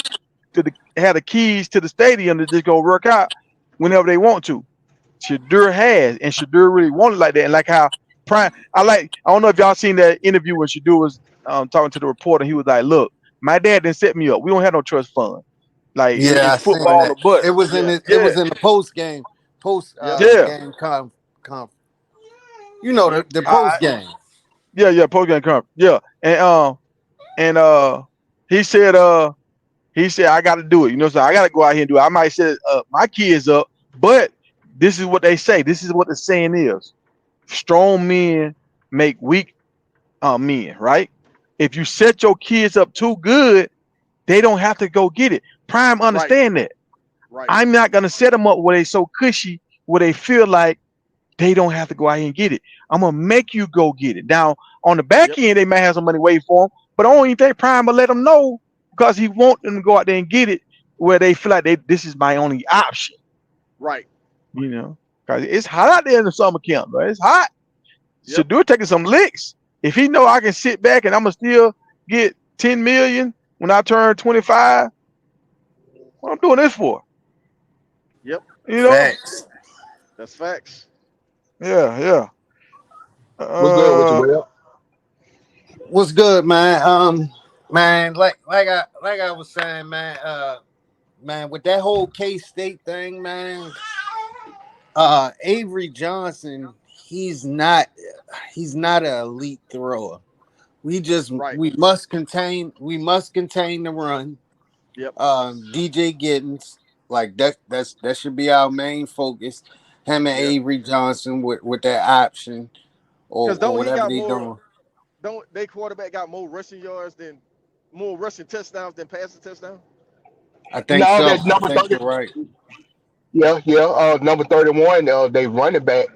have the keys to the stadium to just go work out whenever they want to. Shadur has, and Shadur really wanted like that. And like how Prime, I don't know if y'all seen that interview when Shadur was talking to the reporter. He was like, "Look, my dad didn't set me up. We don't have no trust fund. Like Yeah, I it's seen football or that. bust." It was in Yeah. it Yeah, was in the post game, Yep. yeah, game you know Yep. the I, post game. yeah. Post game conference. Yeah, and he said I got to do it. You know, so I got to go out here and do it. I might set my kids up, but this is what they say. This is what the saying is: strong men make weak men, right? If you set your kids up too good, they don't have to go get it. Prime Right. understand that. Right. I'm not gonna set them up where they so cushy, where they feel like they don't have to go out here and get it. I'm gonna make you go get it. Now on the back Yep. end, they may have some money waiting for them, but I don't even think Prime will let them know because he want them to go out there and get it where they feel like this is my only option. Right. You know, because it's hot out there in the summer camp, bro. It's hot. Yep. Shadur taking some licks. If he know I can sit back and I'm gonna still get 10 million when I turn 25, what I'm doing this for? Yep. You know? Facts. That's facts. Yeah, yeah. What's good with you, Will? What's good, man? Man, like I was saying, man. Man, with that whole K-State thing, man. Avery Johnson, he's not an elite thrower. Right. We must contain the run. Yep. DJ Giddens, like that should be our main focus. Him and Yep. Avery Johnson with that option Because or don't he whatever got they more? doing. Don't they quarterback got more rushing touchdowns than passing touchdowns? I think No, so. that's I number think 30. you're right. Yeah, yeah. Number 31. They running back.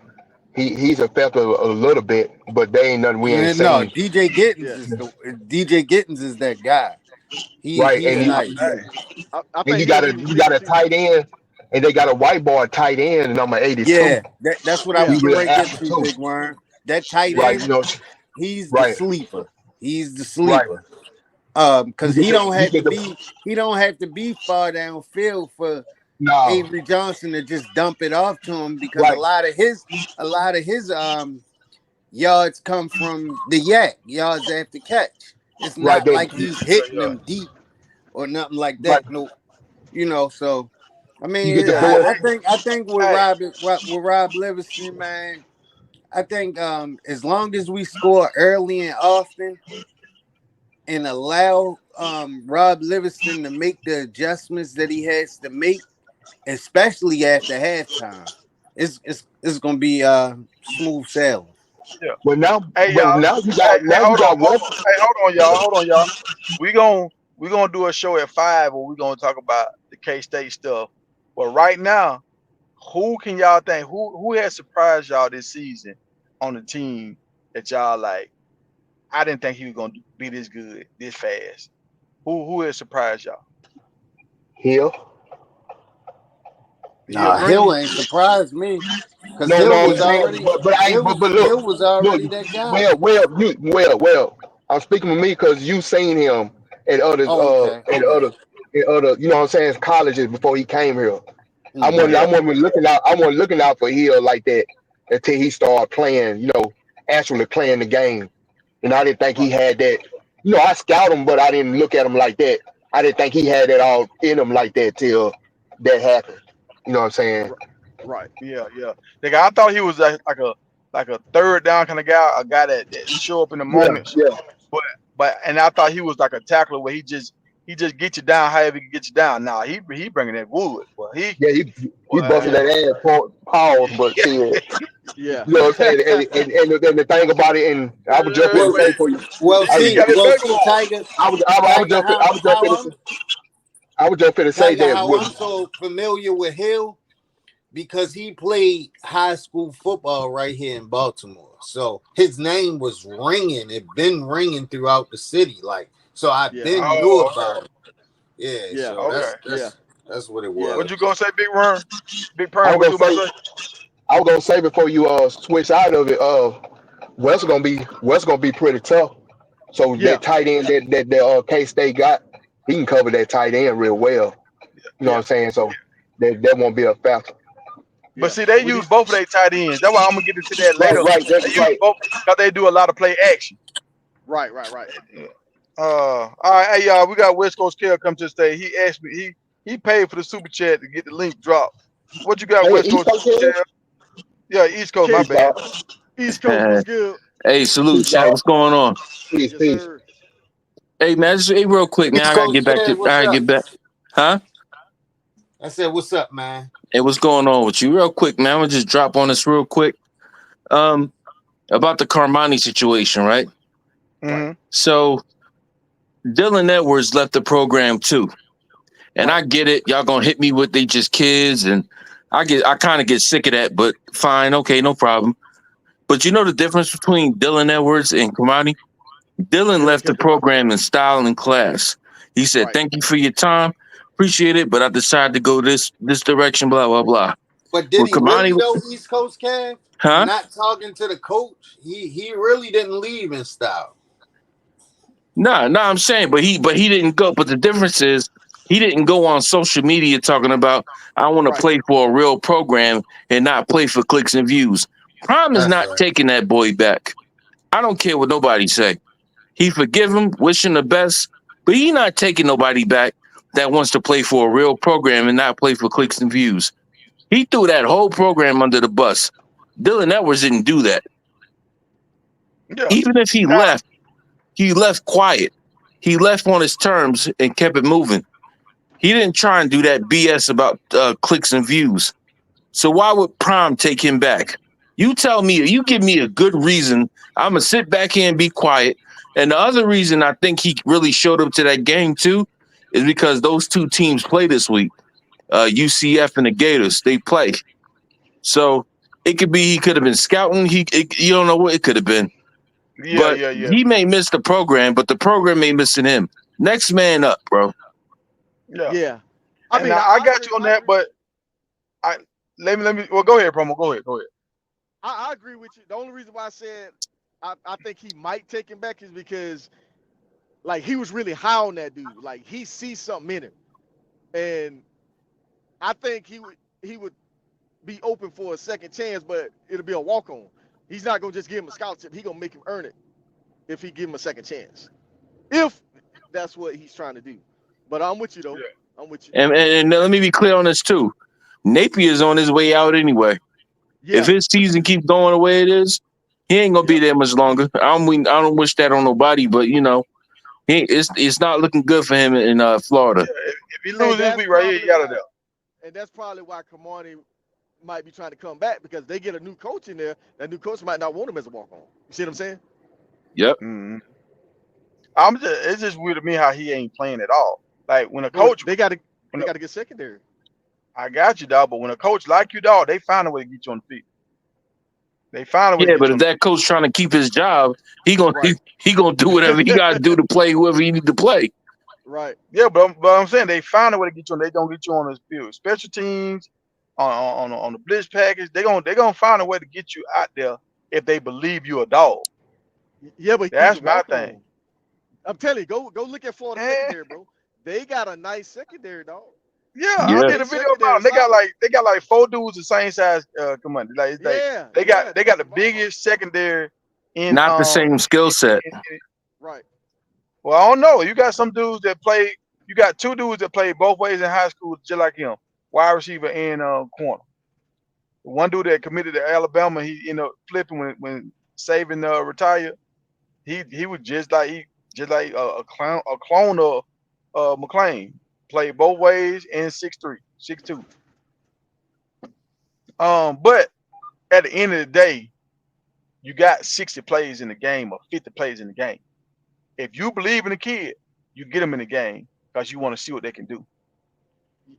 He's affected a little bit, but they ain't nothing we ain't Yeah, no, seen. Yeah. DJ Giddens is that guy. Right, He's Yeah. nice. I and think he'll be you legit got a receiver. tight end, and they got a white boy tight end number 82. Yeah, that's what I Yeah. was He getting real ready to get active to, too. Big Worm. That tight Yeah. Right, end, you know. he's the Right, sleeper. He's the right. sleeper. Because You get the he don't have to be far downfield for no. Avery Johnson to just dump it off to him because Right, a lot of his yards come from the yak yards after catch. It's right. not They, like he's Yeah, hitting yeah. them deep or nothing like right. that. No, so I You mean, get the Yeah. boys. I think with Hey, Rob Livingston, man, I think as long as we score early and often and allow Rob Livingston to make the adjustments that he has to make, especially after halftime, it's gonna be smooth sailing. yeah. Well, Hey y'all. Hey, now you got weapons. hold on, y'all. Hold on, y'all. We gon' we gonna do a show at 5 where we gonna talk about the K State stuff. But right now, who can y'all think who has surprised y'all this season on the team that y'all like? I didn't think he was gonna be this good, this fast. Who has surprised y'all? Hill. Hill Nah, Green. Hill ain't surprised me because No, no, I'm saying, but Hill look, was look, already that guy. well, I'm speaking with me because you seen him at other Oh, okay. at Okay. other you know what I'm saying, colleges before he came here. Hmm. Yeah. I wasn't looking out. I wasn't looking out for Hill like that until he started playing. Actually playing the game. And I didn't think he Right. had that. I scout him, but I didn't look at him like that. I didn't think he had that all in him like that till that happened. You know what I'm saying? r- Right. Yeah, yeah. Nigga, I thought he was like a third down kind of guy, a guy that show up in the Yeah, moments. yeah, But and I thought he was like a tackler where he just get you down however he can get you down. Nah, he bringing that wood. Well, yeah. He well, busted Yeah. that ass pause, but shit. Yeah. You know what I'm saying? And the thing about it, and I would jump in and Well, but say for you, well, he I, see, got his well, back see, on. Tiger, I would Tiger, jump in, I would jump in, and I would jump in and say that How with I'm so familiar with Hill because he played high school football right here in Baltimore. So his name was ringing. It been ringing throughout the city. Like, so I Yeah. been knew Oh, about it. Yeah, Yeah. so okay. Yeah. that's what it Yeah. What was. you gonna say, Big Worm? Big I Perm, was what you gonna about say to say? I was gonna say before you switch out of it, West gonna be pretty tough. So Yeah. that tight end that K State got, he can cover that tight end real well. You know what Yeah. I'm saying? So that won't be a factor. But Yeah. see, they With use these. both of their tight ends. That's why I'm gonna get into that Right, later. right, They that's use right. both because they do a lot of play action. Right. Right. Right. All right, hey y'all, we got West Coast Kel come to the stage. He asked me, he paid for the super chat to get the link dropped. What you got, Hey, West East Coast Coast Cal? Kel? Yeah, East Coast, my King, Peace, bad. dog. East Coast. What's good? Hey, salute, Peace, chat. dog. What's going on? Peace, Yes, peace. sir. Hey, man, just hey, real quick, man. East I gotta Coast get back to. Kev, I what's gotta up? get back. Huh? I said, what's up, man? Hey, what's going on with you? Real quick, man. I'm gonna just drop on this real quick. Um, about the Carmani situation, right? Right. Mm-hmm. So Dylan Edwards left the program too, and Right. I get it. Y'all gonna hit me with they just kids, and I kind of get sick of that. But fine, okay, no problem. But you know the difference between Dylan Edwards and Carmani? Dylan Dylan left the catch the ball quicker. program in style and class. He said, Right. "Thank you for your time, appreciate it, but I decided to go this direction." Blah blah blah. But did With he really Kamani, though, East Coast Kev? huh? Not talking to the coach. He really didn't leave in style. No, I'm saying, but he didn't go. But the difference is he didn't go on social media talking about I want to Right. play for a real program and not play for clicks and views. Prime is That's not right. taking that boy back. I don't care what nobody say. He forgive him, wish him the best, but he not taking nobody back that wants to play for a real program and not play for clicks and views. He threw that whole program under the bus. Dylan Edwards didn't do that. Yeah. Even if Now, he left quiet. He left on his terms and kept it moving. He didn't try and do that BS about clicks and views. So why would Prime take him back? You tell me, you give me a good reason. I'm going to sit back here and be quiet. And the other reason I think he really showed up to that game too is because those two teams play this week. UCF and the Gators, they play. So it could be he could have been scouting. You don't know what it could have been. yeah, But yeah, yeah, he may miss the program, but the program may missing him. Next man up, bro. yeah. Yeah. I And mean, now I, I I got agree. you on I that, agree. but I let me. Well, go ahead, promo. Go ahead. I agree with you. The only reason why I said I think he might take him back is because like he was really high on that dude. Like he sees something in him, and I think he would be open for a second chance, but it'll be a walk on. He's not gonna just give him a scholarship. He gonna make him earn it if he give him a second chance. If that's what he's trying to do. But I'm with you though. Yeah. I'm with you. And let me be clear on this too. Napier's on his way out anyway. If Yeah. his season keeps going the way it is, he ain't gonna be Yep. there much longer. I don't wish that on nobody, but you know, it's not looking good for him in Florida. If he And loses this that's week right here, probably he out of why. there. And that's probably why Kamani might be trying to come back because they get a new coach in there. That new coach might not want him as a walk on. You see what I'm saying? Yep. Mm-hmm. It's just weird to me how he ain't playing at all. Like when a But coach, they got to when they a, got to get secondary. I got you, dog. But when a coach like you, dog, they find a way to get you on the field. They find a way to Yeah, get but you if on the that coach trying to keep his job, he gonna Right. he gonna do whatever he got to do to play whoever he need to play. Right. Yeah, but I'm saying they find a way to get you on. They gonna get you on the field. Special teams on the blitz package. They gonna find a way to get you out there if they believe you a dog. Yeah, but he's a That's my walk thing. on. I'm telling you, go look at Florida Eh, secondary, bro. They got a nice secondary, dog. yeah, I Yeah. did They a video about secondary them. They got solid. like 4 dudes the same size. Come on, like it's like Yeah, they yeah, got the biggest secondary in Not the same skill set. right. well, I don't know. You got some dudes that play. You got 2 dudes that played both ways in high school, just like him, wide receiver and corner. One dude that committed to Alabama, he flipping when Saban retired. He was just like a clone of McLean. Played both ways and 6'3", 6'2". But at the end of the day, you got 60 plays in the game or 50 plays in the game. If you believe in the kid, you get them in the game because you want to see what they can do.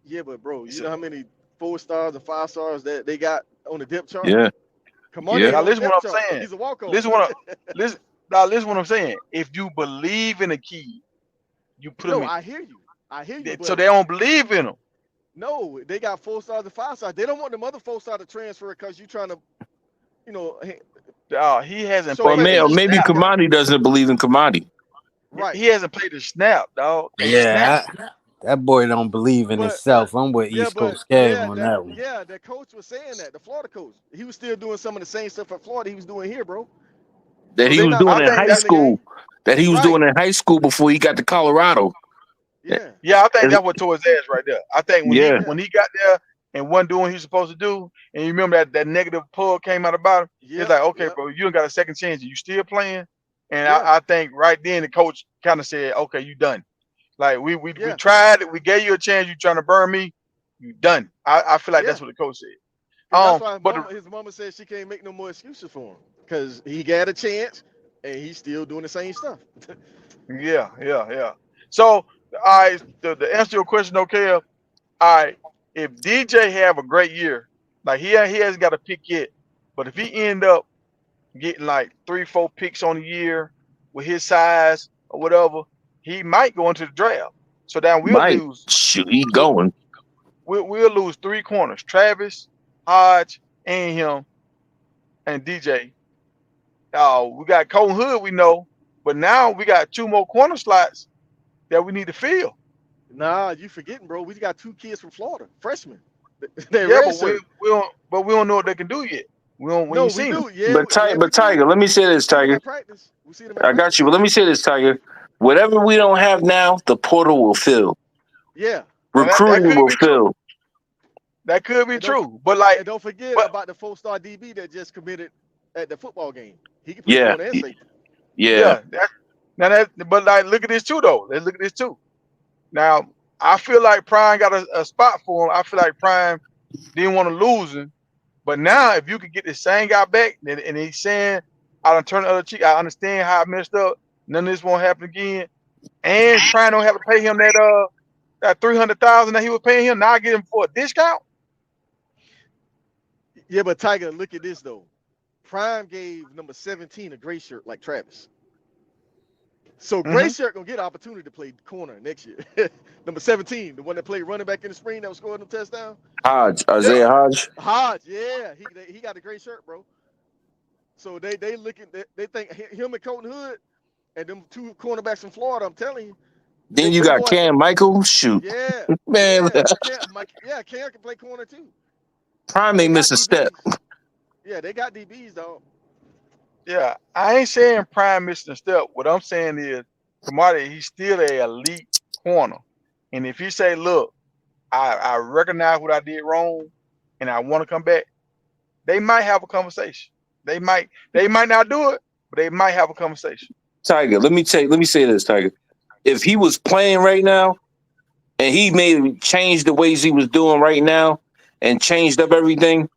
Yeah, but bro, you So, know how many 4 stars and 5 stars that they got on the depth chart? Yeah. Come on, Yeah. ain't now on the listen what depth I'm chart. saying. He's a walk-on. Listen now listen what I'm saying. If you believe in a kid, you put them No, in. I hear you. I hear you, So but they don't believe in them. no, they got 4 stars and 5 stars. They don't want them other 4 star to transfer because you trying to, you know, He hasn't show Or played a recognition. maybe snap. Kamani doesn't believe in Kamani. Right. He hasn't played a snap, dog. A snap. Yeah, that boy don't believe in But himself. I'm with yeah, East but Coast Kev on that one. the coach was saying that the Florida coach, he was still doing some of the same stuff at Florida he was doing here, bro. That So he they was not doing I putting in think high belief that in the game. school. That he was Right. doing in high school before he got to Colorado. Yeah. Yeah, I think And- that's what tore his ass right there. I think when he Yeah. Yeah. when he got there and wasn't doing what he was supposed to do, and you remember that negative pull came out about him, it's Yep. like, okay, Yep. bro, you don't got a second chance. You still playing? And Yeah. I think right then the coach kind of said, okay, you done. Like we Yeah. tried it, we gave you a chance, you trying to burn me, you done. I feel like Yeah. that's what the coach said. And that's why But his mama said she can't make no more excuses for him because he got a chance and he's still doing the same stuff. yeah. So I the answer to your question, okay, all right, if DJ have a great year, like he hasn't got a pick yet, but if he end up getting like 3-4 picks on the year with his size or whatever, he might go into the draft. So then we'll Might. lose. Shoot, he So going. we'll lose 3 corners: Travis, Hodge, and him, and DJ. We got Colton Hood, we know, but now we got 2 more corner slots that we need to fill. Nah, you forgetting, bro. We got 2 kids from Florida, freshmen. They're Yeah, red but shirt. we don't know what they can do yet. We No, ain't we seen them. do. Yeah, yeah, we But Tiger, do. let me say We this, see them Tiger. at practice. We see them at I got practice. you, but let me say this, Tiger. Whatever we don't have now, the portal will fill. Yeah. Now that Recruiting could will be true. fill. That could be And don't true. But like, and don't forget but about the 4 star DB that just committed at the football game. He can play Yeah. corner and safety. Yeah. but like, look at this too though. Let's look at this too. Now, I feel like Prime got a spot for him. I feel like Prime didn't want to lose him. But now, if you could get the same guy back, and he's saying, I done turn the other cheek, I understand how I messed up. None of this won't happen again. And Prime don't have to pay him that $300,000 that he was paying him. Now I get him for a discount. Yeah, but Tiger, look at this though. Prime gave number 17 a gray shirt like Travis. So gray shirt gonna get an opportunity to play corner next year. Number 17, the one that played running back in the spring that was scoring the touchdown. Hodge, Isaiah Hodge. Hodge, yeah, he got a gray shirt, bro. So they looking, they think him and Colton Hood and them 2 cornerbacks from Florida. I'm telling you. Then you got Cam Michael. Shoot. Yeah, Man, Cam can play corner too. Prime They ain't got miss a DBs. step. Yeah, they got DBs, dog. Yeah, I ain't saying Prime missing a step. What I'm saying is, Kamari, he's still a elite corner. And if he say, look, I recognize what I did wrong and I want to come back, they might have a conversation. They might not do it, but they might have a conversation. Tiger, let me say this, Tiger. If he was playing right now and he made change the ways he was doing right now and changed up everything,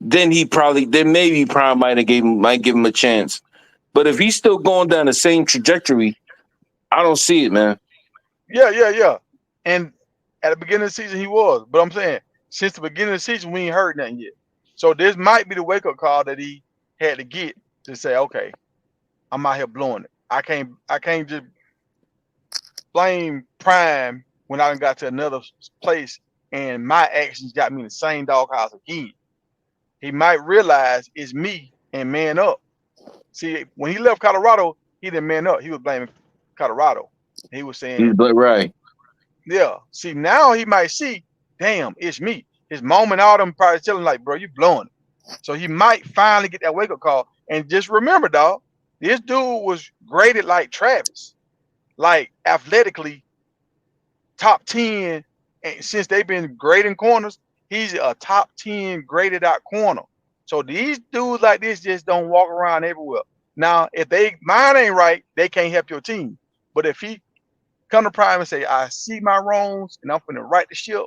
then maybe Prime might give him a chance. But if he's still going down the same trajectory, I don't see it, man. Yeah. And at the beginning of the season, he was. But I'm saying, since the beginning of the season, we ain't heard nothing yet. So this might be the wake-up call that he had to get to say, okay, I'm out here blowing it. I can't just blame Prime when I done got to another place and my actions got me in the same doghouse again. He might realize it's me and man up. See, when he left Colorado, he didn't man up. He was blaming Colorado. He was saying, Right. yeah. See, now he might see, damn, it's me. His mom and all them probably telling him, like, bro, you blowing it. So he might finally get that wake up call. And just remember, dog, this dude was graded like Travis, like athletically top 10. And since they've been grading corners, he's a top 10 graded out corner. So these dudes like this just don't walk around everywhere. Now, if they mind ain't right, they can't help your team. But if he come to Prime and say, I see my wrongs and I'm finna right the ship,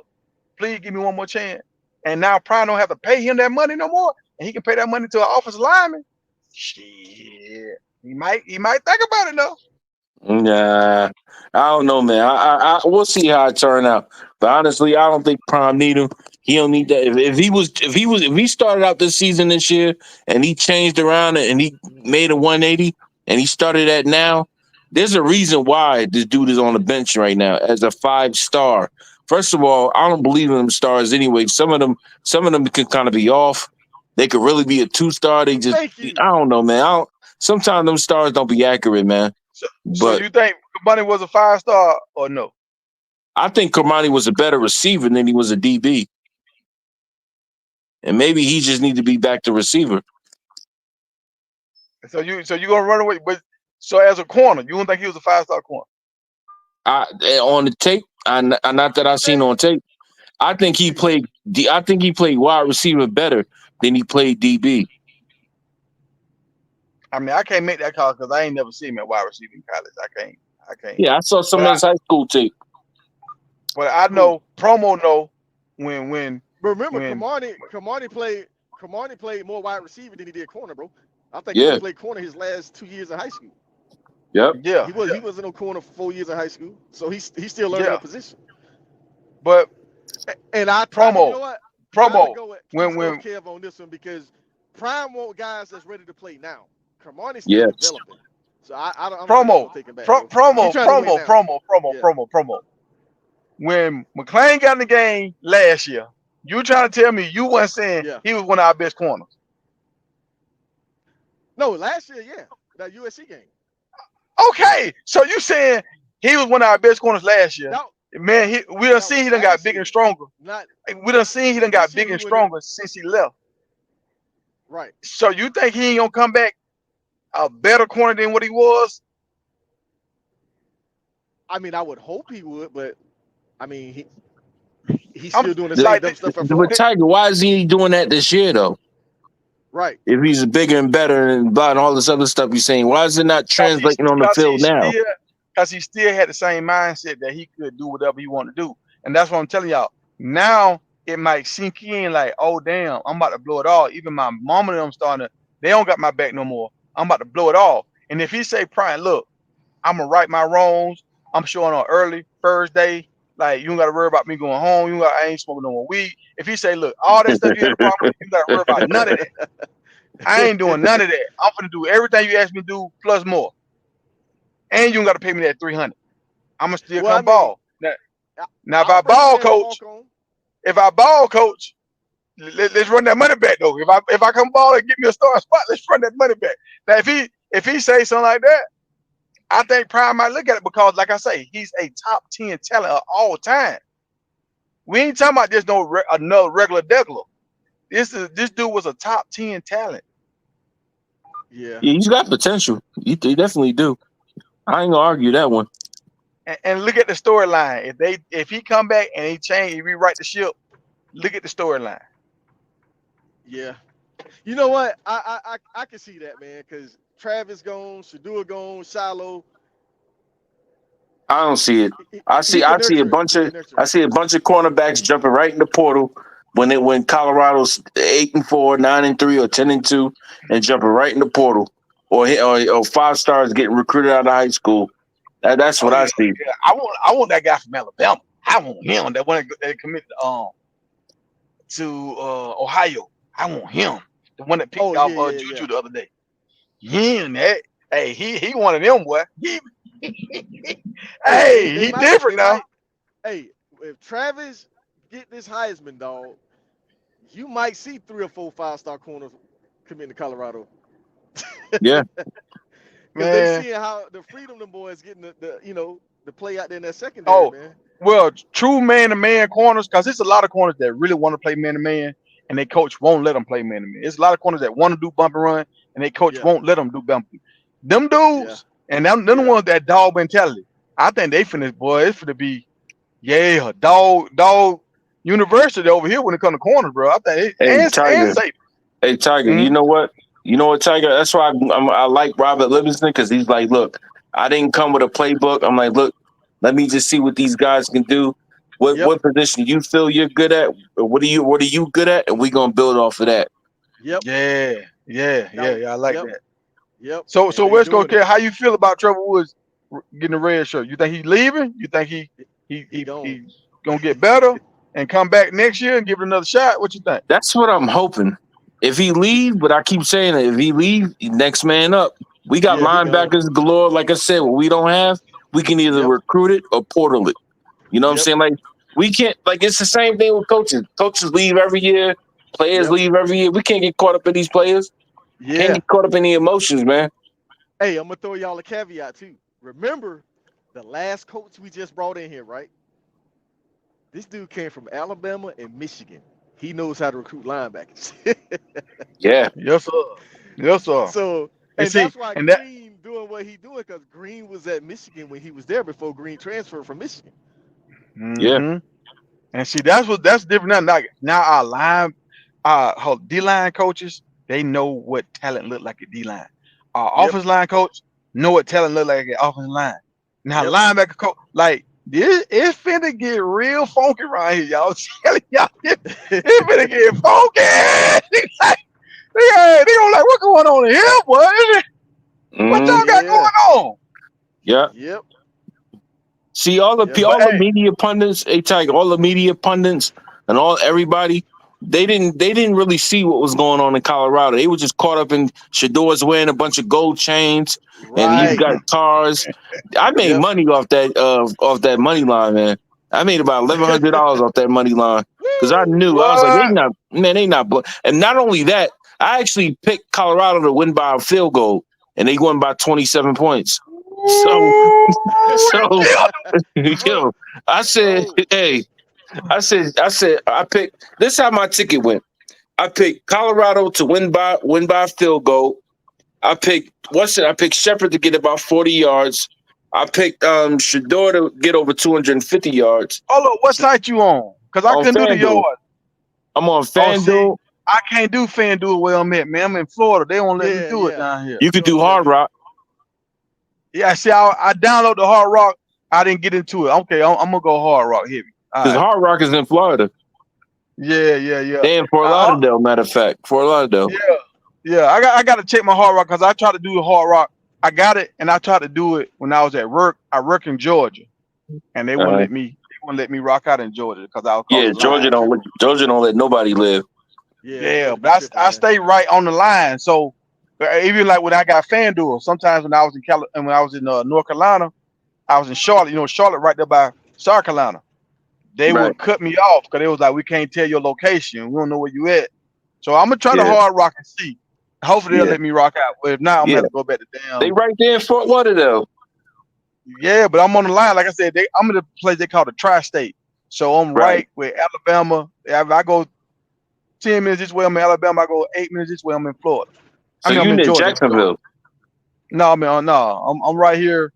please give me one more chance. And now Prime don't have to pay him that money no more, and he can pay that money to an offensive lineman. Shit, he might think about it though. Nah, I don't know, man. We'll see how it turn out. But honestly, I don't think Prime need him. He don't need that. If he started out this season this year and he changed around and he made a 180 and he started at now, there's a reason why this dude is on the bench right now as a 5-star. First of all, I don't believe in them stars anyway. Some of them can kind of be off. They could really be a 2-star. They just, Thank you. I don't know, man. Sometimes them stars don't be accurate, man. So But you think Bunny was a 5-star or no? I think Cormani was a better receiver than he was a DB. And maybe he just need to be back to receiver. So you gonna run away? But so as a corner, you don't think he was a 5-star corner? On the tape, not that I've seen on tape. I think he played wide receiver better than he played DB. I mean, I can't make that call because I ain't never seen him at wide receiver in college. I can't. Yeah, I saw some of his high school tape. But I know Promo know when. But remember, when Kamani played more wide receiver than he did corner, bro. I think Yeah. he played corner his last 2 years of high school. Yep. yeah, He wasn't no corner for 4 years of high school, so he's still learning the position. but And I Promo, you know what? Promo, Go with when Kev on this one because Prime want guys that's ready to play now. Kamani's still Yes. developing, so I'm Promo, taking back. promo. When McClain got in the game last year, you trying to tell me you wasn't saying he was one of our best corners? No, last year, yeah, that USC game. Okay, so you saying he was one of our best corners last year? No, man, we done seen he done got bigger and stronger. We done seen he done got bigger and stronger since he left. Right. So you think he ain't gonna come back a better corner than what he was? I mean, I would hope he would, but I mean, he's still doing the same dumb stuff. But Tiger, why is he doing that this year though? Right. If he's bigger and better and blah and all this other stuff you're saying, why is it not translating on the field now? Because he still had the same mindset that he could do whatever he wanted to do. And that's what I'm telling y'all. Now it might sink in like, oh damn, I'm about to blow it all. Even my mom and them they don't got my back no more. I'm about to blow it all. And if he say, Prime, look, I'm gonna right my wrongs. I'm showing on early Thursday. Like, you don't gotta worry about me going home. I ain't smoking no more weed. If he say, look, all that stuff you had a problem with, you gotta worry about none of that. I ain't doing none of that. I'm gonna do everything you asked me to do plus more. And you don't gotta pay me that $300. I'm gonna still come ball. Now if I ball coach, let's run that money back though. If I come ball and get me a starting spot, let's run that money back. Now if he say something like that, I think Prime might look at it because, like I say, he's a top 10 talent of all time. We ain't talking about just another regular degular. This dude was a top 10 talent. Yeah, he's got potential. He definitely do. I ain't gonna argue that one. And look at the storyline. If he come back and he rewrite the ship, look at the storyline. Yeah, you know what? I can see that, man, because Travis gone, Shedeur gone, Shiloh. I don't see it. I see a bunch of cornerbacks jumping right in the portal when Colorado's 8-4, 9-3, or 10-2, and jumping right in the portal, or 5-stars getting recruited out of high school. That's what I see. Yeah. I want that guy from Alabama. I want him. That one that committed to Ohio. I want him. The one that picked off Juju the other day. That. Hey, he one of them, boy. He different now. Hey, if Travis get this Heisman, dog, you might see 3 or 4 5-star corners come into Colorado. Yeah. Because they man. seeing how the freedom them boys getting the play out there in that secondary, Oh, man. well, true man-to-man corners, because there's a lot of corners that really want to play man-to-man, and their coach won't let them play man-to-man. There's a lot of corners that want to do bump and run, and their coach Yeah, won't let them do bump. Them yeah, dudes, and them the yeah. ones that dog mentality. I think they finna, boy, it's finna be, yeah, dog university over here when it comes to corners, bro. I think Hey, and Tiger. safe. Hey, Tiger. Mhm. You know what? You know what, Tiger? That's why I like Robert Livingston, because he's like, look, I didn't come with a playbook. I'm like, look, let me just see what these guys can do. Yep, What position you feel you're good at? What are you good at? And we're gonna build off of that. yep. Yeah. Now, I like yep, that. yep. So And they West Coast doing it. kid, how you feel about Trevor Woods getting a red shirt? You think he's leaving? You think He gone. he gonna get better and come back next year and give it another shot? What you think? That's what I'm hoping. If he leave, but I keep saying it, if he leave, next man up. We got Yeah, he gone. linebackers galore. Like I said, what we don't have, we can either Yep, recruit it or portal it. You know what I'm yep, saying? Like we can't. Like it's the same thing with coaches. Coaches leave every year. Players yep. leave every year. We can't get caught up in these players. Can't Yeah. get caught up in the emotions, man. Hey, I'm gonna throw y'all a caveat too. Remember, the last coach we just brought in here, right? This dude came from Alabama and Michigan. He knows how to recruit linebackers. Yeah, Yes, sir. Yes, sir. So, And and see, that's why and that Green doing what he doing, because Green was at Michigan when he was there before Green transferred from Michigan. yeah. mm-hmm. And see, that's different now. Now our D line coaches, they know what talent look like at D line. Our Yep, offense line coach know what talent look like at offense line. Now yep. linebacker coach, like this, it's finna get real funky right here, y'all. I'm telling y'all, it's finna get funky. They gonna like, what going on in here, boy? What Mm, y'all got going Yeah, on? yeah. yep, See all yes, But all the sir. hey, media pundits, hey Tiger, all the media pundits and all everybody, they didn't really see what was going on in Colorado. They were just caught up in Shador's wearing a bunch of gold chains and he's Right. got cars. I made Yep. money off that money line, man. I made about $1,100 off that money line because I Woo! knew I was like, what? they not. And not only that, I actually picked Colorado to win by a field goal, and they won by 27 points. So, so bro, yo, I said, bro. hey, I picked. This is how my ticket went. I picked Colorado to win by a field goal. I picked I picked Shepard to get about 40 yards. I picked Shador to get over 250 yards. Hold up, what site you on? Cause I On couldn't do the FanDuel. yard. I'm on Oh, see, FanDuel. I can't do FanDuel where I'm at, man. I'm in Florida. They won't let me Yeah, do it yeah. down here. You You could don't do let Hard you. Rock Yeah, see, I download the Hard Rock. I didn't get into it. Okay, I'm gonna go Hard Rock heavy. All because right. Hard Rock is in Florida. Yeah. They in Fort Lauderdale, matter of fact. Fort Lauderdale. Yeah. I got to check my Hard Rock because I tried to do the Hard Rock. I got it, and I tried to do it when I was at work. I work in Georgia, and they wouldn't Uh, let me. They wouldn't let me rock out in Georgia because I was across yeah, the line. Georgia don't let nobody live. Yeah, Yeah, Georgia be but tripping, I man. stay right on the line. So even like when I got FanDuel, sometimes when I was in and when I was in North Carolina, I was in Charlotte. You know, Charlotte right there by South Carolina. They Right. would cut me off because they was like, we can't tell your location. We don't know where you at. So I'm gonna try to Yeah. hard rock and see. Hopefully they'll Yeah. let me rock out. But if not, I'm gonna Yeah. have to go back to They damn. right there in Fort Lauderdale. Yeah, but I'm on the line. Like I said, I'm in the place they call the tri-state. So I'm Right. right where Alabama. If I go 10 minutes this way, I'm in Alabama. I go 8 minutes this way, I'm in Florida. So I'm you in near Georgia. Jacksonville. No, man, no. I'm right here.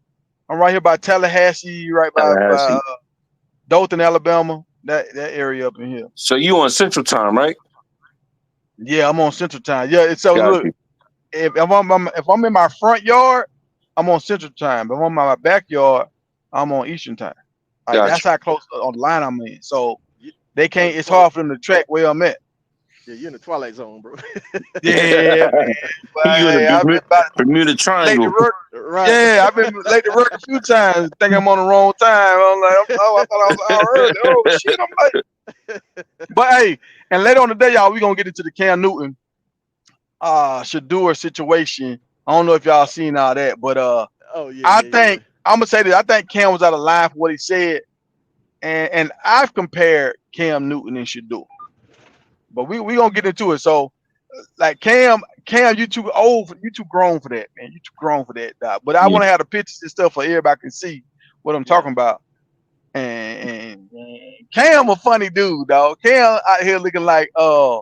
I'm right here by Tallahassee, right by Tallahassee. Dothan, Alabama. That area up in here. So you on Central Time, right? Yeah, I'm on Central Time. Yeah, so Got look, you. if I'm in my front yard, I'm on Central Time. If I'm in my backyard, I'm on Eastern Time. Like Got that's how close on the line I'm in. So You, they oh, can't. you It's close. hard for them to track where I'm at. Yeah, you're in the twilight zone, bro. Yeah, man. But you in the hey, I've been about Bermuda late to Triangle. work. Right. Yeah, I've been late to work a few times. Think I'm on the wrong time. I'm like, oh, I thought I was out early. Oh shit, I'm late. But hey, and later on today, y'all, we gonna get into the Cam Newton Shador situation. I don't know if y'all seen all that, but Oh yeah, I yeah, yeah. think I'm gonna say this. I think Cam was out of line for what he said, and I've compared Cam Newton and Shador, but we gonna get into it. So like Cam, you too old, you too grown for that, man. You too grown for that, dog. But I Yeah. want to have the pictures and stuff for everybody can see what I'm Yeah. talking about. And Cam a funny dude, dog. Cam out here looking like a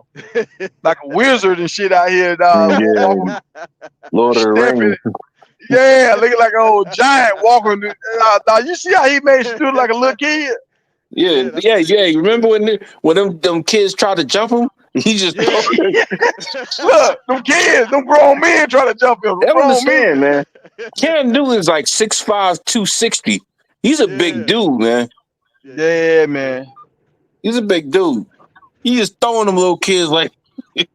wizard and shit out here, dog. Yeah. Walking, Lord of the stepping, Rings. yeah, looking like an old giant walking. Dog, you see how he made you look like a little kid? Yeah, that's yeah, crazy. yeah. You remember when them kids tried to jump him? He just Yeah. Look, them grown men trying to jump him. Them I grown men. understand, man. Cam Newton is like 6'5", 260. He's a big Yeah. dude, man. Yeah, man. He's a big dude. He just throwing them little kids like Look,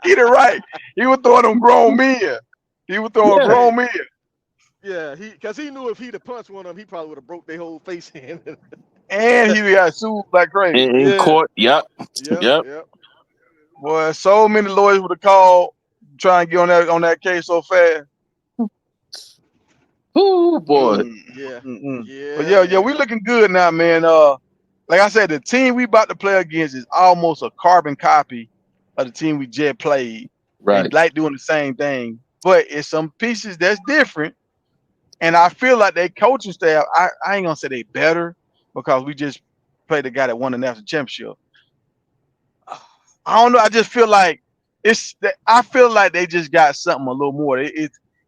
get it right. He was throwing them grown men. He was throwing Yeah. grown men. Yeah, because he knew if he'd have punched one of them, he probably would have broke their whole face in. And he got sued like crazy. in Yeah. court. Yep. Yep. Boy, so many lawyers would have called trying to get on that case so fast. Oh boy. Yeah. But yeah, we looking good now, man. Like I said, the team we about to play against is almost a carbon copy of the team we just played. Right. They like doing the same thing, but it's some pieces that's different. And I feel like they coaching staff, I ain't gonna say they better because we just played the guy that won the national championship. I don't know. I just feel like I feel like they just got something a little more.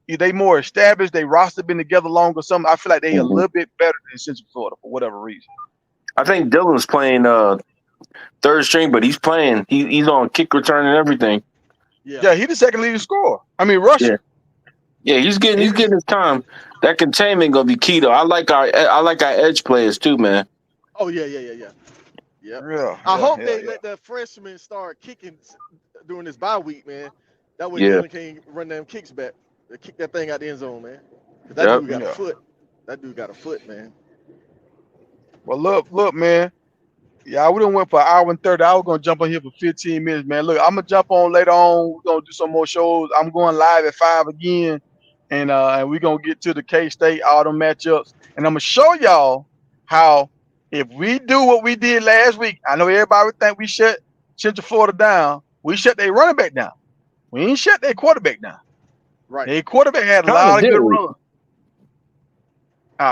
They more established. They roster been together longer. Something. I feel like they a little bit better than Central Florida for whatever reason. I think Dylan's playing third string, but he's playing. He's on kick return and everything. Yeah, he's the second leading scorer. I mean, rusher. Yeah, he's getting his time. That containment gonna be key though. I like our edge players too, man. Oh yeah. Yeah. I hope they let the freshmen start kicking during this bye week, man. That way Yeah. Dylan can run them kicks back, kick that thing out the end zone, man. 'Cause that dude got a foot. That dude got a foot, man. Well, look, man. Yeah, we done went for an hour and 30. I was gonna jump on here for 15 minutes, man. Look, I'm gonna jump on later on. We're gonna do some more shows. I'm going live at 5 again, and we're gonna get to the K-State, all them matchups, and I'm gonna show y'all how if we do what we did last week. I know everybody would think we shut Central Florida down. We shut their running back down. We ain't shut their quarterback down. Right. Their quarterback had a lot of good runs.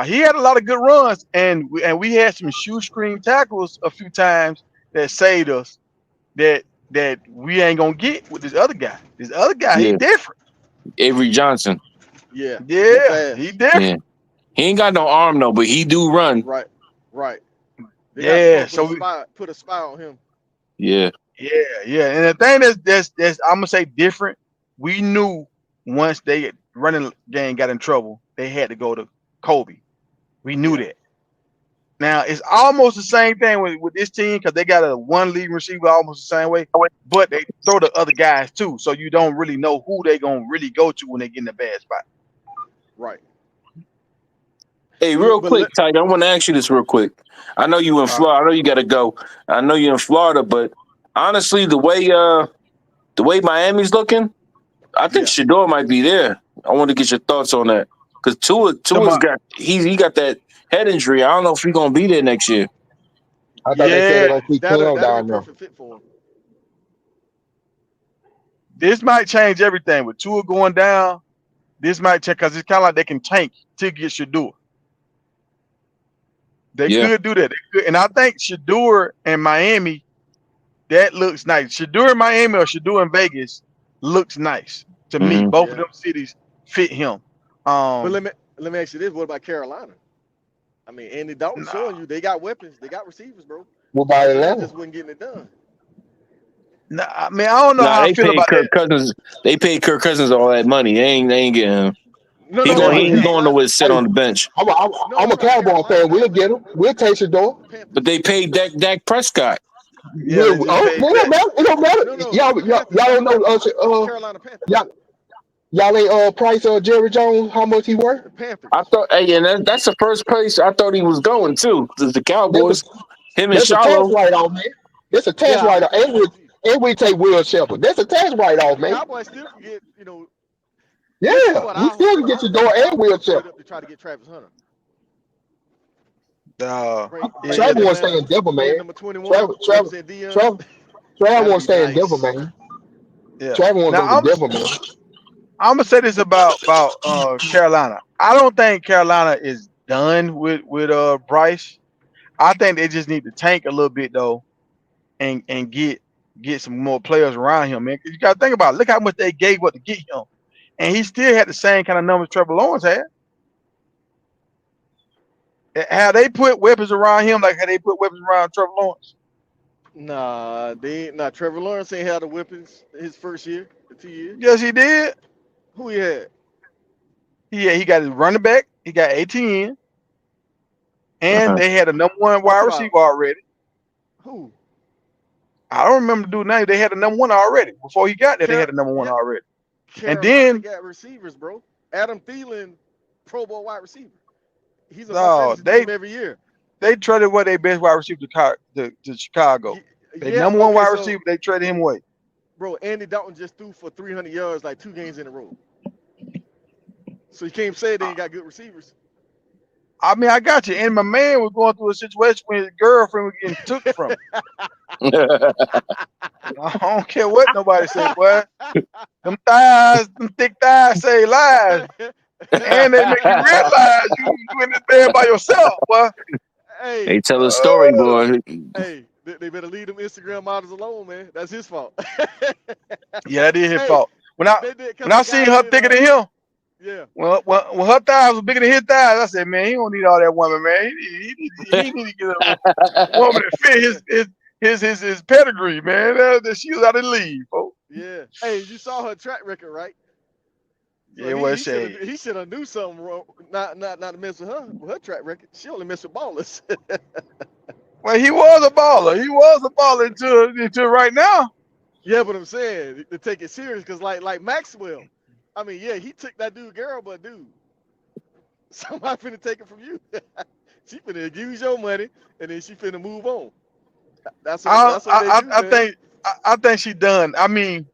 He had a lot of good runs, and we had some shoestring tackles a few times that saved us. That we ain't gonna get with this other guy. This other guy, he different. Avery Johnson. Yeah, he different. Yeah. He ain't got no arm though, but he do run. Right. They so we put a spy on him. Yeah. And the thing that's I'm gonna say different. We knew once they running game got in trouble, they had to go to Kobe. We knew that. Now it's almost the same thing with this team because they got a one leading receiver almost the same way, but they throw the other guys too, so you don't really know who they gonna really go to when they get in a bad spot. Right. Hey, real quick, Tiger, I want to ask you this real quick. I know you in Florida. I know you got to go. I know you're in Florida, but honestly, the way Miami's looking, I think Shedeur might be there. I want to get your thoughts on that because Tua's got he got that head injury. I don't know if he's gonna be there next year. I thought they said they don't keep Cam down there. Perfect fit for him. This might change everything with Tua going down. This might change because it's kind of like they can tank to get Shedeur. They could do that. They could. And I think Shedeur and Miami, that looks nice. Shedeur in Miami or Shedeur in Vegas looks nice to me. Both of them cities fit him. But let me ask you this: what about Carolina? I mean, Andy Dalton showing you they got weapons, they got receivers, bro. What about Atlanta? Just wasn't getting it done. Nah, I mean, I don't know how I feel about Kirk that. Cousins. They paid Kirk Cousins all that money. They ain't getting him. He ain't going to sit on the bench. I'm a Cowboy fan. We'll get him. We'll take Shedeur. But they paid Dak Prescott. It don't matter. Y'all don't know. Carolina Panthers. Y'all ain't price Jerry Jones how much he worth? I thought, and that's the first place I thought he was going to. The Cowboys. Him and That's Shallow. a tax write-off, man. That's a tax write-off. And we take Will Shepherd. That's a tax write-off, man. Cowboys still can get, Yeah, we still can get Shedeur and Will Shepherd. To try to get Travis Hunter. Trevor wants to stay in Denver, man. Number 21. Trav That'd won't be stay in Denver, nice. man. Yeah. Trav won't Now go to Denver, man. I'm gonna say this about Carolina. I don't think Carolina is done with Bryce. I think they just need to tank a little bit though, and get some more players around him, man. 'Cause you gotta think about it. Look how much they gave up to get him, and he still had the same kind of numbers Trevor Lawrence had. How they put weapons around him, like how they put weapons around Trevor Lawrence. Nah, Trevor Lawrence ain't had the weapons his first year, the 2 years. Yes, he did. Who he had? He got his running back. He got ATN, and they had a number one I'm wide talking receiver about already. who? I don't remember the dude name. They had a number one already before he got there. They Car- had a number one yeah, already, and Carolina then got receivers, bro. Adam Thielen, Pro Bowl wide receiver. He's on my no, fantasy team every year. they traded away their best wide receiver to Chicago. They Yeah, number one okay, wide so receiver. They traded him away. bro, Andy Dalton just threw for 300 yards like 2 games in a row. So you can't say they ain't got good receivers. I mean, I got you. And my man was going through a situation where his girlfriend was getting took from him. I don't care what nobody say, boy. Them thick thighs say lies, and they make you realize you in this bed by yourself, boy. Hey, They tell a story, boy. hey, they better leave them Instagram models alone, man. That's his fault. Yeah, that is his Hey, fault. When I they did, 'cause when I the seen guy her did, thicker than him, yeah. when her thighs was bigger than his thighs, I said, man, he don't need all that woman, man. He need to get a woman that fit his pedigree, man. That she was out of the league, folks. Yeah. Hey, you saw her track record, right? So Yeah, well, shade. he should have knew something wrong. Not to mess with her track record. She only mess with ballers. Well, he was a baller. He was a baller until right now. Yeah, but I'm saying to take it serious, because like Maxwell, I mean, yeah, he took that dude girl, but dude, somebody finna take it from you. She finna use your money, and then she finna move on. That's what they do, man. I think she done. I mean,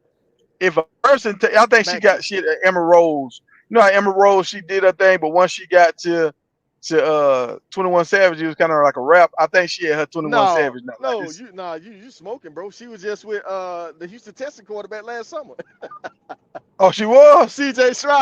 if a person, I think she got shit at Emma Rose. You know how Emma Rose, she did her thing, but once she got to 21 Savage, it was kind of like a rap. I think she had her 21 Savage now. No, like you smoking, bro. She was just with the Houston Texans quarterback last summer. oh, she was. CJ Stroud.